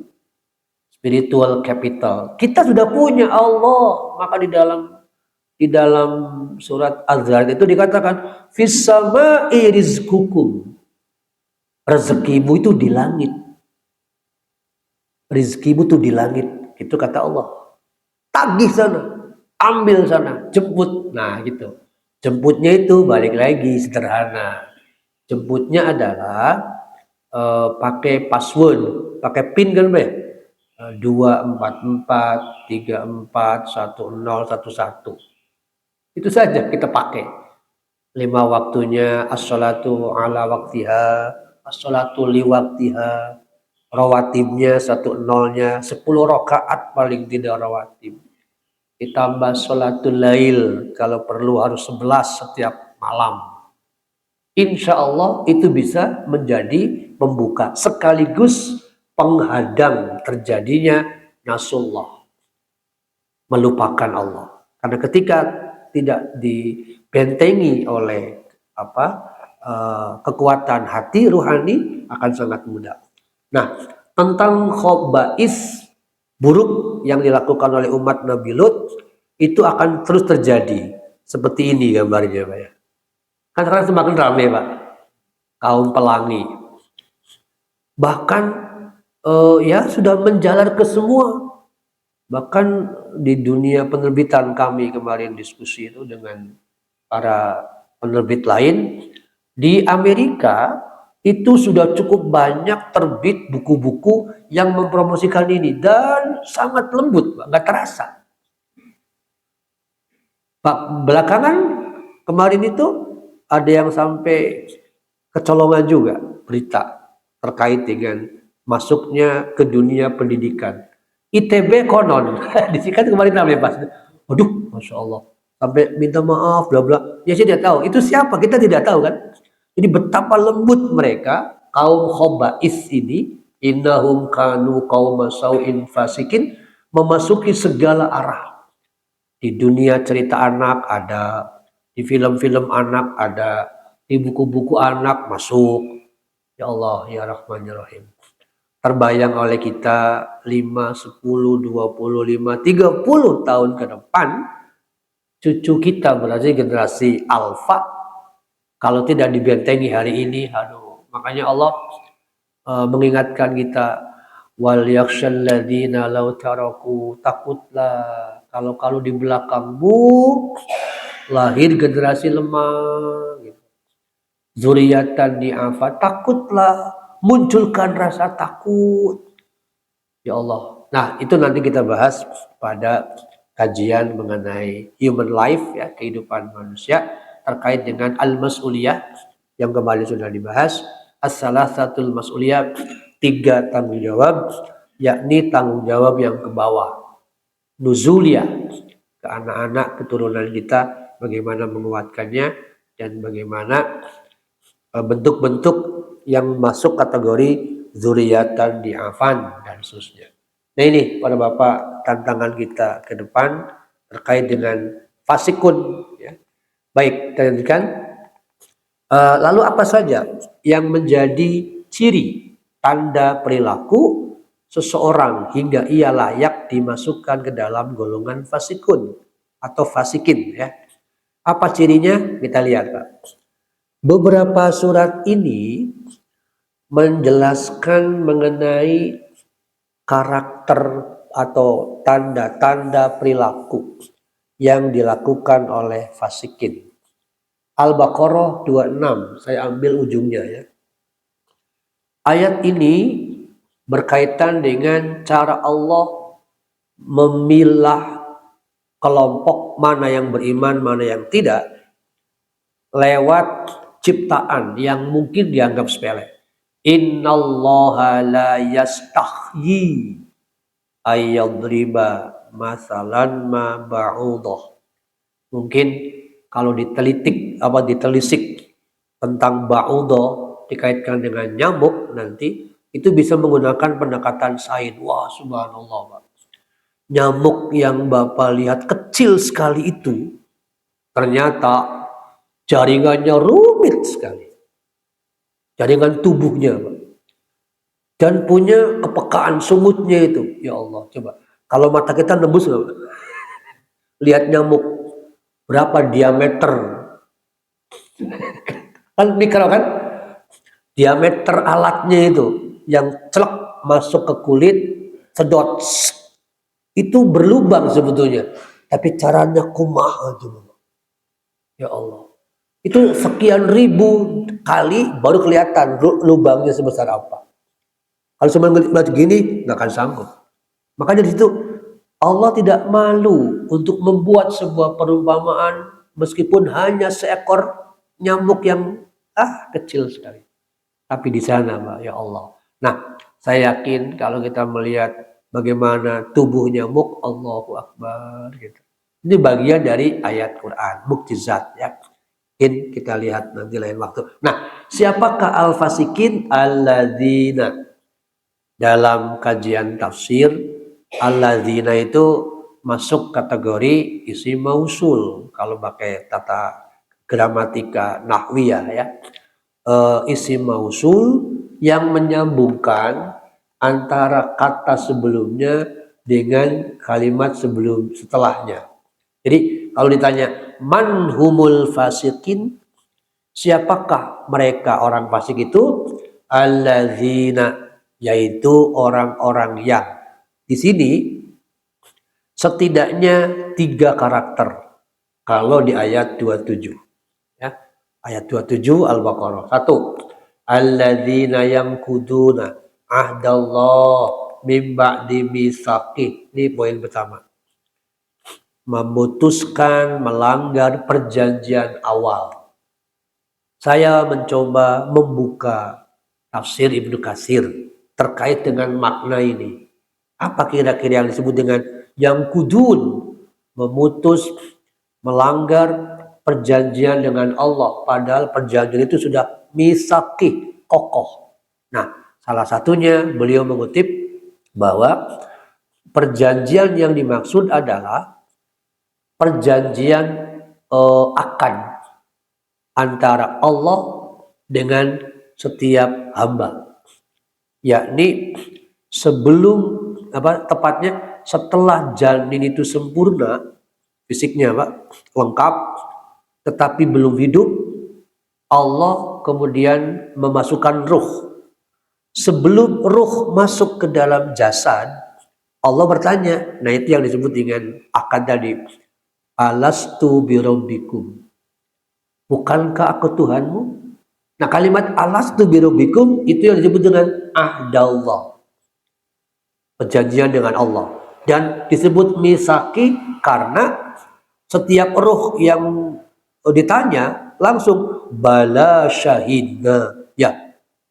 Spiritual capital. Kita sudah punya Allah, maka di dalam surat Az-Zariyat itu dikatakan fis sama'i rizqukum. Rezekimu itu di langit. Rezekimu itu di langit. Itu kata Allah. Tagih sana, ambil sana, jemput. Nah, gitu. Jemputnya itu balik lagi sederhana. Jemputnya adalah pakai password, pakai PIN kan, Be? 244 34 1011. Itu saja kita pakai. 5 waktunya, as-sholatu ala waktiha, as-sholatu li waktiha, rawatibnya 1-0-nya, 10 rakaat paling tidak rawatib. Ditambah sholatul lail, kalau perlu harus 11 setiap malam. Insya Allah itu bisa menjadi pembuka sekaligus penghadang terjadinya nasullah, melupakan Allah. Karena ketika tidak dibentengi oleh kekuatan hati ruhani akan sangat mudah. Nah, tentang khobais buruk yang dilakukan oleh umat Nabi Lut itu akan terus terjadi. Seperti ini gambarnya, Pak ya. Kan sekarang semakin ramai, Pak, kaum pelangi. Bahkan ya sudah menjalar ke semua. Bahkan di dunia penerbitan kami kemarin diskusi itu dengan para penerbit lain, di Amerika itu sudah cukup banyak terbit buku-buku yang mempromosikan ini dan sangat lembut, nggak terasa. Belakangan kemarin itu ada yang sampai kecolongan juga berita terkait dengan masuknya ke dunia pendidikan. ITB konon, disikat kemarin namanya Pak. Waduh, Masya Allah. Sampai minta maaf, bla bla. Ya saya tidak tahu. Itu siapa? Kita tidak tahu kan. Jadi betapa lembut mereka, kaum khobais ini, innahum kanu qauma sau'in fasikin, memasuki segala arah. Di dunia cerita anak ada, di film-film anak ada, di buku-buku anak masuk. Ya Allah, ya Rahman, ya Rahim. Terbayang oleh kita 5, 10, 25, 30 tahun ke depan, cucu kita berarti generasi alfa, kalau tidak dibentengi hari ini, aduh. Makanya Allah mengingatkan kita, wal yakshal ladzina law taraku, takutlah kalau di belakangmu lahir generasi lemah, gitu. Zuriatan di'afa, takutlah, munculkan rasa takut. Ya Allah. Nah, itu nanti kita bahas pada kajian mengenai human life, ya, kehidupan manusia terkait dengan al-mas'uliyah yang kemarin sudah dibahas. As-salasatul mas'uliyah, 3 tanggung jawab, yakni tanggung jawab yang ke bawah. Nuzuliyah, ke anak-anak keturunan kita, bagaimana menguatkannya dan bagaimana bentuk-bentuk yang masuk kategori zuriatan di'afan dan seterusnya. Nah ini para bapak tantangan kita ke depan terkait dengan fasikun, ya. Baik, kita lanjutkan. Lalu apa saja yang menjadi ciri tanda perilaku seseorang hingga ia layak dimasukkan ke dalam golongan fasikun atau fasikin ya? Apa cirinya? Kita lihat, Pak. Beberapa surat ini menjelaskan mengenai karakter atau tanda-tanda perilaku yang dilakukan oleh fasikin. Al-Baqarah 26, saya ambil ujungnya ya. Ayat ini berkaitan dengan cara Allah memilah kelompok mana yang beriman, mana yang tidak lewat ciptaan yang mungkin dianggap sepele. Innallaha la yastahyi ayyadriba masalan ma ba'udah. Mungkin kalau ditelisik tentang ba'udah dikaitkan dengan nyamuk nanti itu bisa menggunakan pendekatan sains. Wah, subhanallah, Pak. Nyamuk yang Bapak lihat kecil sekali itu ternyata jaringannya rumit sekali. Jaringan tubuhnya, Pak. Dan punya kepekaan sumutnya itu. Ya Allah, coba. Kalau mata kita nembus nggak, Pak? Lihat nyamuk. Berapa diameter? Kan mikro kan? Diameter alatnya itu. Yang celak masuk ke kulit, sedot. Itu berlubang sebetulnya. Tapi caranya kumaha coba. Ya Allah. Itu sekian ribu kali baru kelihatan lubangnya sebesar apa. Kalau cuma ngeliat gini, nggak akan sanggup. Makanya di situ Allah tidak malu untuk membuat sebuah perumpamaan meskipun hanya seekor nyamuk yang kecil sekali. Tapi di sana, Pak, ya Allah. Nah, saya yakin kalau kita melihat bagaimana tubuh nyamuk, Allahu Akbar gitu. Ini bagian dari ayat Quran, mukjizat ya. Mungkin kita lihat nanti lain waktu. Nah, siapakah al-fasikin? Alladzina. Dalam kajian tafsir, alladzina itu masuk kategori isim mausul. Kalau pakai tata gramatika nahwiyah ya. Isim mausul yang menyambungkan antara kata sebelumnya dengan kalimat setelahnya. Jadi kalau ditanya man humul fasikin, siapakah mereka orang fasik itu? Alladzina, yaitu orang-orang yang. Di sini setidaknya 3 karakter kalau di ayat 27 ya. Ayat 27 Al-Baqarah. 1. Alladzina yanquduna ahdallah mim ba'di mitsaqih. Ini poin pertama. Memutuskan melanggar perjanjian awal. Saya mencoba membuka tafsir Ibnu Katsir terkait dengan makna ini. Apa kira-kira yang disebut dengan yang kudun, memutus, melanggar perjanjian dengan Allah, padahal perjanjian itu sudah misaki, kokoh. Nah, salah satunya beliau mengutip bahwa perjanjian yang dimaksud adalah perjanjian akan antara Allah dengan setiap hamba, yakni sebelum tepatnya setelah janin itu sempurna fisiknya, Pak, lengkap, tetapi belum hidup, Allah kemudian memasukkan ruh. Sebelum ruh masuk ke dalam jasad, Allah bertanya. Nah, itu yang disebut dengan akad tadi. Alastu birabbikum, bukankah aku Tuhanmu? Nah, kalimat alastu birabbikum itu yang disebut dengan ahdallah, perjanjian dengan Allah. Dan disebut misaki karena setiap ruh yang ditanya langsung bala syahidna, ya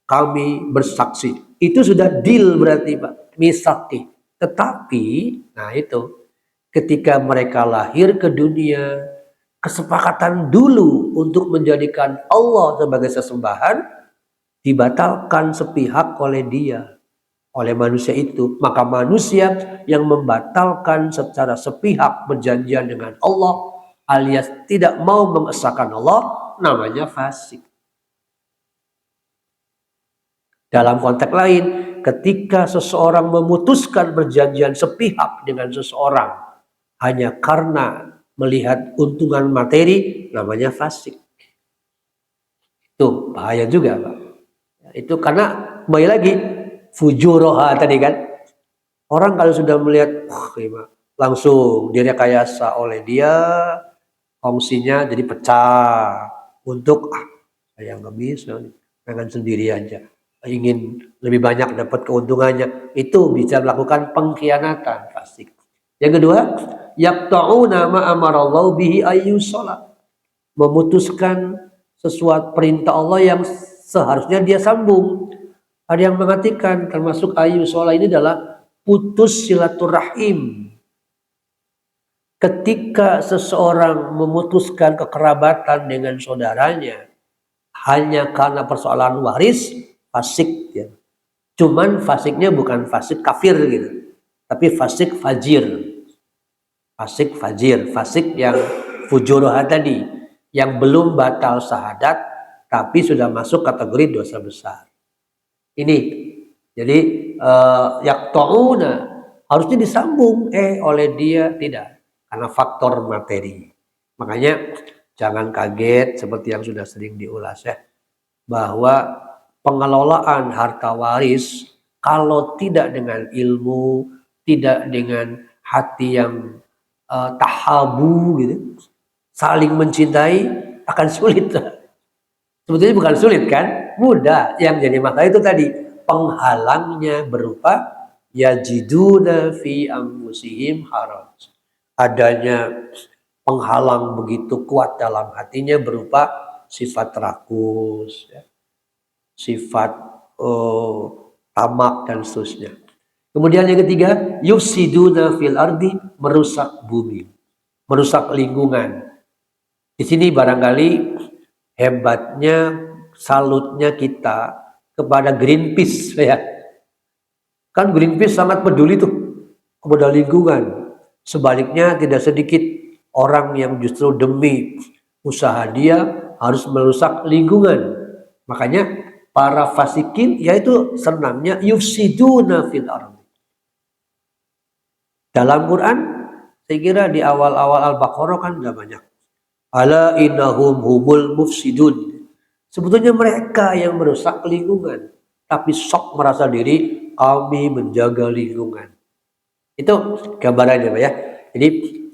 kami bersaksi. Itu sudah deal berarti, Pak, misaki. Tetapi nah itu ketika mereka lahir ke dunia, kesepakatan dulu untuk menjadikan Allah sebagai sesembahan dibatalkan sepihak oleh dia, oleh manusia itu. Maka manusia yang membatalkan secara sepihak perjanjian dengan Allah alias tidak mau mengesahkan Allah, namanya fasik. Dalam konteks lain, ketika seseorang memutuskan perjanjian sepihak dengan seseorang hanya karena melihat untungan materi, namanya fasik. Itu bahaya juga, Pak. Itu karena kembali lagi fujuroha tadi kan. Orang kalau sudah melihat langsung direkayasa oleh dia, kongsinya jadi pecah untuk saya nggak bisa, pengen sendiri aja, ingin lebih banyak dapat keuntungannya, itu bisa melakukan pengkhianatan, fasik. Yang kedua, yaqta'una ma amarallahu bihi ayyusholat, memutuskan sesuatu perintah Allah yang seharusnya dia sambung. Ada yang mengatakan termasuk ayyusholat ini adalah putus silaturahim. Ketika seseorang memutuskan kekerabatan dengan saudaranya hanya karena persoalan waris, fasik ya. Cuman fasiknya bukan fasik kafir gitu, tapi fasik fajir. Fasik fajir, fasik yang fujuroha tadi, yang belum batal syahadat tapi sudah masuk kategori dosa besar. Ini jadi yaqta'una harusnya disambung, oleh dia tidak, karena faktor materi. Makanya jangan kaget seperti yang sudah sering diulas ya, bahwa pengelolaan harta waris kalau tidak dengan ilmu, tidak dengan hati yang tahabu gitu, saling mencintai, akan sulit. Sebetulnya bukan sulit kan, mudah. Yang jadi masalah itu tadi, penghalangnya berupa yajiduna fi anfusihim haraj. Adanya penghalang begitu kuat dalam hatinya berupa sifat rakus, ya, sifat tamak dan seterusnya. Kemudian yang ketiga, yufsiduna fil ardi, merusak bumi, merusak lingkungan. Di sini barangkali hebatnya, salutnya kita kepada Greenpeace ya. Kan Greenpeace sangat peduli tuh kepada lingkungan. Sebaliknya tidak sedikit orang yang justru demi usaha dia harus merusak lingkungan. Makanya para fasikin yaitu senangnya yufsiduna fil ardi. Dalam Quran saya kira di awal-awal Al-Baqarah kan udah banyak. Ala innahum humul mufsidun. Sebetulnya mereka yang merusak lingkungan, tapi sok merasa diri kami menjaga lingkungan. Itu gambarannya Pak ya. Jadi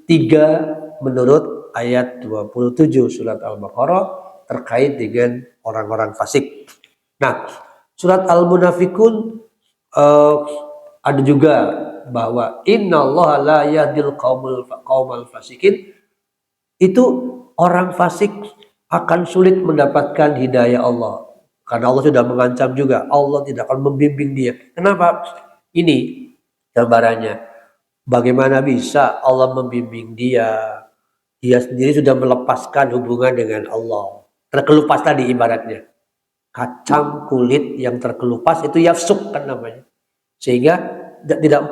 3 menurut ayat 27 surat Al-Baqarah terkait dengan orang-orang fasik. Nah, surat Al-Munafikun ada juga bahwa innallaha la yahdil qaumal fasikin. Itu orang fasik akan sulit mendapatkan hidayah Allah. Karena Allah sudah mengancam juga, Allah tidak akan membimbing dia. Kenapa? Ini gambarannya. Bagaimana bisa Allah membimbing dia? Dia sendiri sudah melepaskan hubungan dengan Allah. Terkelupas tadi ibaratnya. Kacang kulit yang terkelupas itu yafsuk kan namanya. Sehingga tidak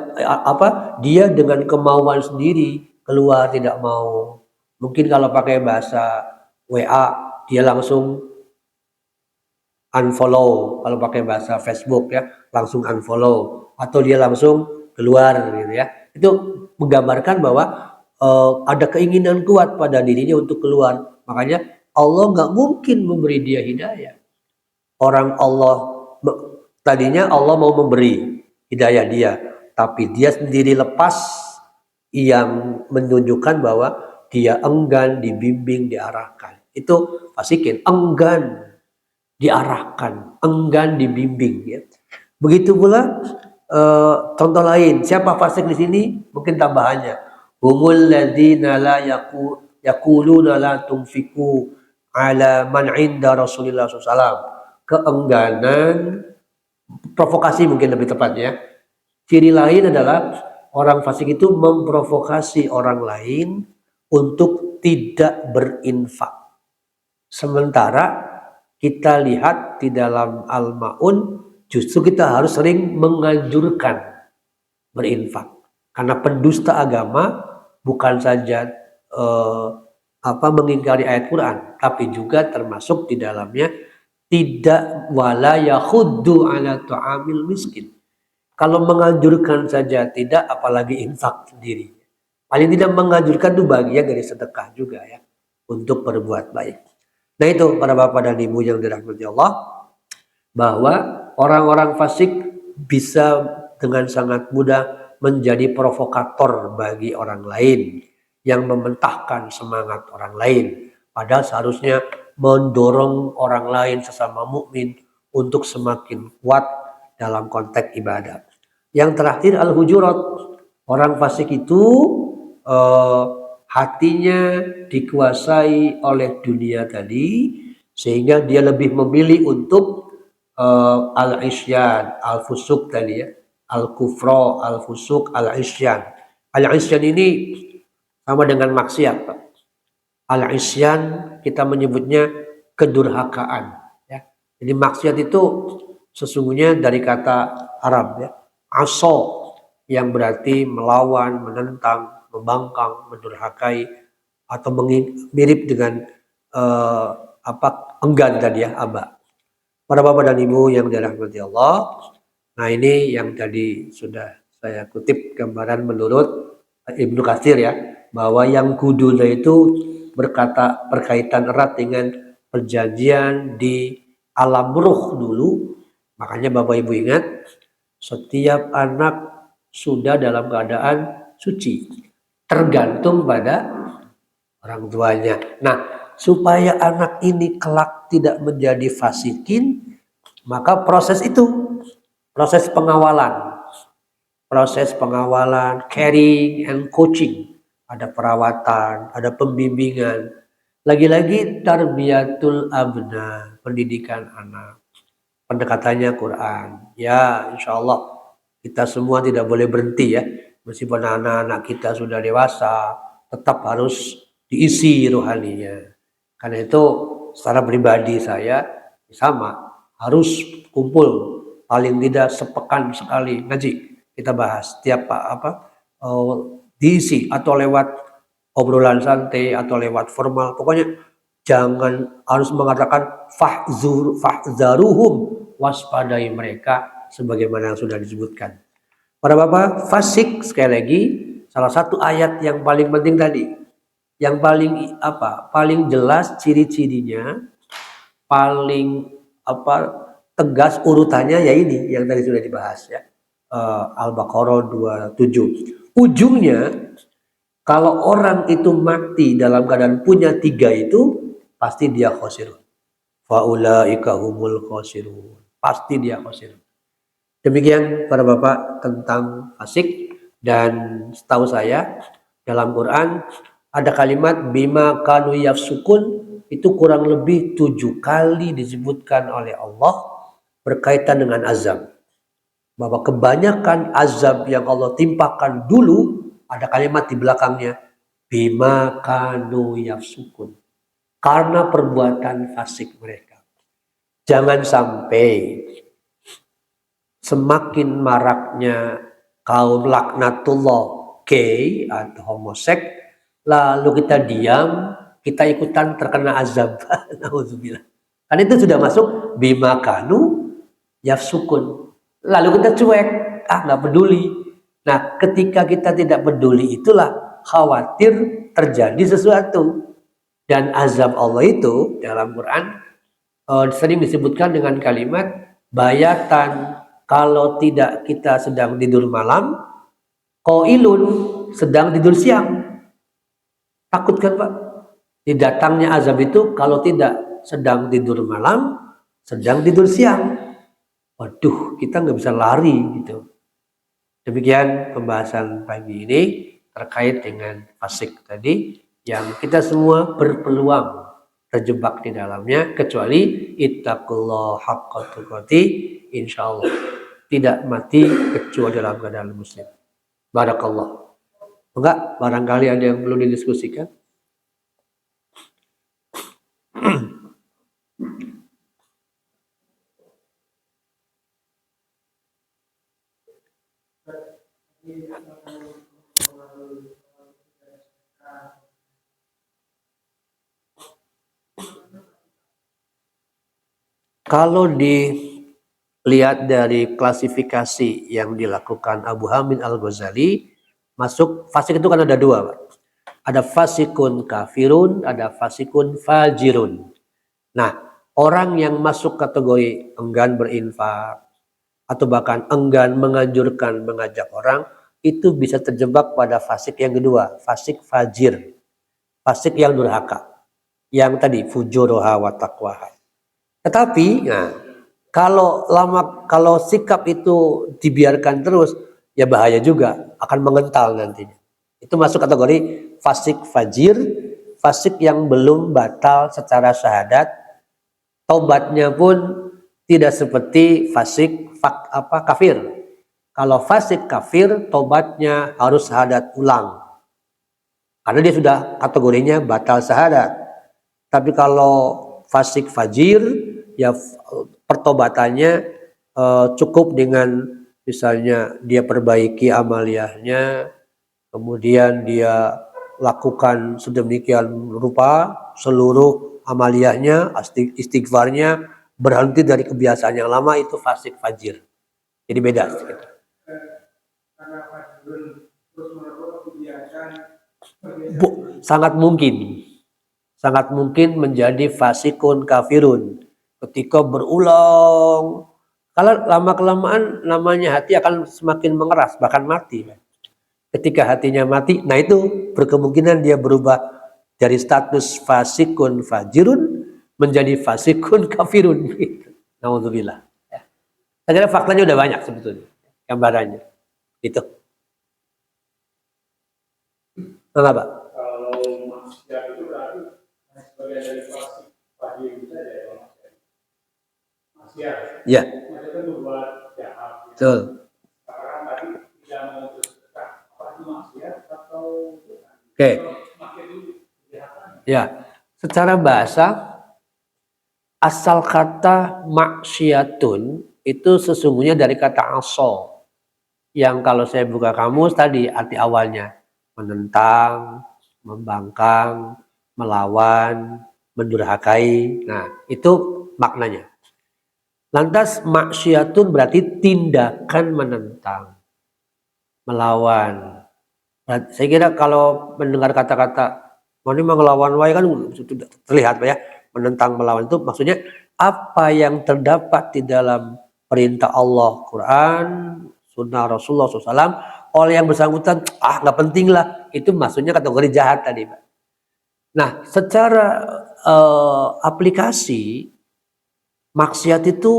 dia dengan kemauan sendiri keluar, tidak mau. Mungkin kalau pakai bahasa WA dia langsung unfollow, kalau pakai bahasa Facebook ya langsung unfollow, atau dia langsung keluar gitu ya. Itu menggambarkan bahwa ada keinginan kuat pada dirinya untuk keluar. Makanya Allah nggak mungkin memberi dia hidayah. Orang Allah tadinya Allah mau memberi hidayah dia, tapi dia sendiri lepas, yang menunjukkan bahwa dia enggan dibimbing, diarahkan. Itu fasikin, enggan diarahkan, enggan dibimbing. Ya. Begitu pula contoh lain, siapa fasik di sini? Mungkin tambahannya, humul ladzina la yaquluna la tunfiqu ala man inda Rasulillah SAW. Keengganan, provokasi mungkin lebih tepatnya. Ciri lain adalah orang fasik itu memprovokasi orang lain untuk tidak berinfak. Sementara kita lihat di dalam Al-Ma'un justru kita harus sering menganjurkan berinfak. Karena pendusta agama bukan saja mengingkari ayat Quran, tapi juga termasuk di dalamnya tidak wala yakhuddu ala ta'amil miskin. Kalau menganjurkan saja tidak, apalagi infak sendiri. Paling tidak menganjurkan itu bagian dari sedekah juga ya, untuk berbuat baik. Nah itu para bapak dan ibu yang dirahmati Allah, bahwa orang-orang fasik bisa dengan sangat mudah menjadi provokator bagi orang lain, yang mementahkan semangat orang lain. Padahal seharusnya mendorong orang lain sesama mukmin untuk semakin kuat dalam konteks ibadah. Yang terakhir al-hujurat. Orang fasik itu hatinya dikuasai oleh dunia tadi, sehingga dia lebih memilih untuk al-isyan, al-fusuk tadi ya, al-kufra, al-fusuk, al-isyan. Al-isyan ini sama dengan maksiat. Al-isyan kita menyebutnya kedurhakaan. Ya. Jadi maksiat itu sesungguhnya dari kata Arab ya, aso, yang berarti melawan, menentang, membangkang, mendurhakai, atau mirip dengan enggan tadi ya, aba. Para bapak dan ibu yang dirahmati Allah, nah ini yang tadi sudah saya kutip gambaran menurut Ibnu Katsir ya, bahwa yang kuduna itu berkaitan erat dengan perjanjian di alam ruh dulu. Makanya bapak ibu ingat, setiap anak sudah dalam keadaan suci, tergantung pada orang tuanya. Nah, supaya anak ini kelak tidak menjadi fasikin, maka proses pengawalan, caring and coaching, ada perawatan, ada pembimbingan. Lagi-lagi tarbiyatul abna, pendidikan anak, pendekatannya Quran. Ya, insya Allah kita semua tidak boleh berhenti ya, meskipun anak-anak kita sudah dewasa, tetap harus diisi rohaninya. Karena itu secara pribadi saya sama, harus kumpul paling tidak sepekan sekali ngaji, kita bahas tiap diisi, atau lewat obrolan santai atau lewat formal, pokoknya jangan harus mengatakan fahzaruhum, waspadai mereka, sebagaimana yang sudah disebutkan. Para bapak, fasik sekali lagi salah satu ayat yang paling penting tadi, yang paling jelas ciri-cirinya, paling tegas urutannya ya ini yang tadi sudah dibahas ya, Al-Baqarah 27. Ujungnya kalau orang itu mati dalam keadaan punya 3 itu, pasti dia khosirun. Faulaika humul khosirun. Pasti dia khosirun. Demikian para bapak tentang fasik. Dan setahu saya dalam Quran ada kalimat bima kanu yafsukun, itu kurang lebih 7 kali disebutkan oleh Allah berkaitan dengan azab. Bahwa kebanyakan azab yang Allah timpakan dulu, ada kalimat di belakangnya bima kanu yafsukun, karena perbuatan fasik mereka. Jangan sampai semakin maraknya kaum laknatullah gay atau homoseks, lalu kita diam, kita ikutan terkena azab. Nauzubillah. Kan itu sudah masuk bima kanu yafsukun. Lalu kita cuek, nggak peduli. Nah, ketika kita tidak peduli, itulah khawatir terjadi sesuatu. Dan azab Allah itu dalam Quran sering disebutkan dengan kalimat bayatan. Kalau tidak kita sedang tidur malam, qailun, sedang tidur siang. Takut kan Pak? Didatangnya azab itu kalau tidak sedang tidur malam, sedang tidur siang. Waduh, kita nggak bisa lari gitu. Demikian pembahasan pagi ini terkait dengan fasik tadi, yang kita semua berpeluang terjebak di dalamnya, kecuali ittaqullah haqqa tuqati, insyaallah tidak mati kecuali dalam keadaan muslim. Barakallah. Enggak, barangkali ada yang perlu didiskusikan. Kalau dilihat dari klasifikasi yang dilakukan Abu Hamid Al-Ghazali, masuk fasik itu kan ada dua, Pak. Ada fasikun kafirun, ada fasikun fajirun. Nah, orang yang masuk kategori enggan berinfak atau bahkan enggan menganjurkan mengajak orang, itu bisa terjebak pada fasik yang kedua, fasik fajir, fasik yang durhaka, yang tadi fujuroha wa taqwaha. Tetapi nah, kalau sikap itu dibiarkan terus, ya bahaya juga, akan mengental nantinya. Itu masuk kategori fasik fajir, fasik yang belum batal secara syahadat, taubatnya pun tidak seperti fasik kafir. Kalau fasik kafir, taubatnya harus syahadat ulang, karena dia sudah kategorinya batal syahadat. Tapi kalau fasik fajir, ya pertobatannya cukup dengan misalnya dia perbaiki amaliyahnya, kemudian dia lakukan sedemikian rupa seluruh amaliyahnya, istighfarnya, berhenti dari kebiasaan yang lama, itu fasik fajir. Jadi beda. Sangat mungkin menjadi fasikun kafirun ketika berulang. Kalau lama-kelamaan namanya hati akan semakin mengeras, bahkan mati. Ketika hatinya mati, nah itu berkemungkinan dia berubah dari status fasikun fajirun menjadi fasikun kafirun. Nauzubillah. Saya kira faktanya udah banyak sebetulnya, gambarannya. Itu. Kenapa? Kalau maksiat itu berarti sebagian dari fasik fajir saja ya, maksiat. Ya. Maksudnya kan berbuat jahat. Betul. Sekarang tadi tidak mau bersedekah, apa itu maksiat atau bukan? Oke. Maksiat itu kejahatan. Ya, secara bahasa asal kata maksiatun itu sesungguhnya dari kata aso, yang kalau saya buka kamus tadi arti awalnya menentang, membangkang, melawan, mendurhakai. Nah, itu maknanya. Lantas maksiatun berarti tindakan menentang, melawan. Saya kira kalau mendengar kata-kata ini melawan wae kan sudah terlihat ya, menentang, melawan itu maksudnya apa yang terdapat di dalam perintah Allah Quran, sunnah Rasulullah SAW oleh yang bersangkutan, nggak penting lah, itu maksudnya kategori jahat tadi, Pak. Nah, secara aplikasi maksiat itu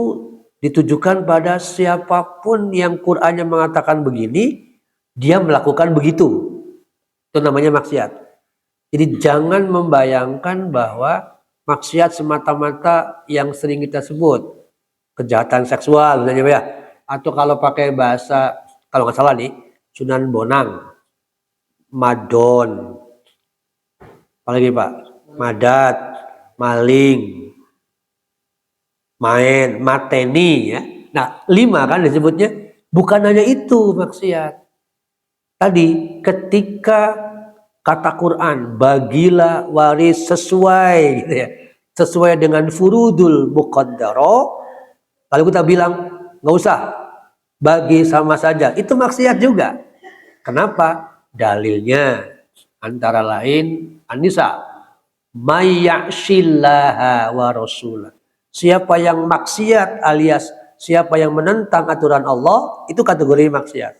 ditujukan pada siapapun yang Qurannya mengatakan begini, dia melakukan begitu. Itu namanya maksiat. Jadi jangan membayangkan bahwa maksiat semata-mata yang sering kita sebut kejahatan seksual misalnya ya, atau kalau pakai bahasa kalau nggak salah nih Sunan Bonang, madon, apalagi Pak, madat, maling, main, mateni ya. Nah 5 kan disebutnya. Bukan hanya itu maksiat. Tadi ketika kata Quran bagilah waris sesuai gitu ya, sesuai dengan furudul muqaddaro, kalau kita bilang nggak usah, bagi sama saja, itu maksiat juga. Kenapa? Dalilnya antara lain An-Nisa, may ya'shillaha wa rasulah. Siapa yang maksiat alias siapa yang menentang aturan Allah, itu kategori maksiat.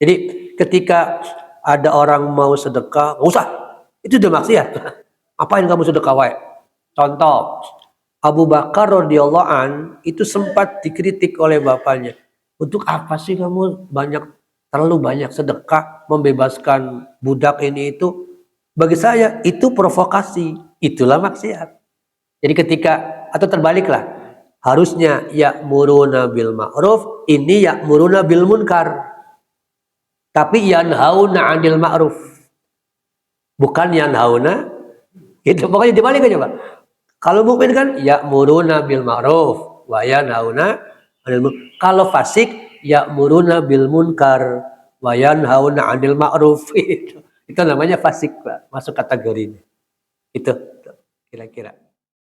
Jadi ketika ada orang mau sedekah, nggak usah, itu udah maksiat. Apain kamu sedekah wae? Contoh, Abu Bakar radhiyallahu an itu sempat dikritik oleh bapaknya. Untuk apa sih kamu terlalu banyak sedekah, membebaskan budak ini itu? Bagi saya itu provokasi, itulah maksiat. Jadi ketika atau terbaliklah, harusnya ya'muruna bil ma'ruf, ini ya'muruna bil munkar. Tapi yanhauna 'anil ma'ruf. Bukan yanhauna, itu pokoknya dibalik aja, Pak. Kalau mukmin kan ya'muruna bil ma'ruf wa yanhauna 'anil munkar. Kalau fasik ya'muruna bil munkar wa yanhauna 'anil ma'ruf. Itu namanya fasik, Pak. Masuk kategori ini. Itu kira-kira.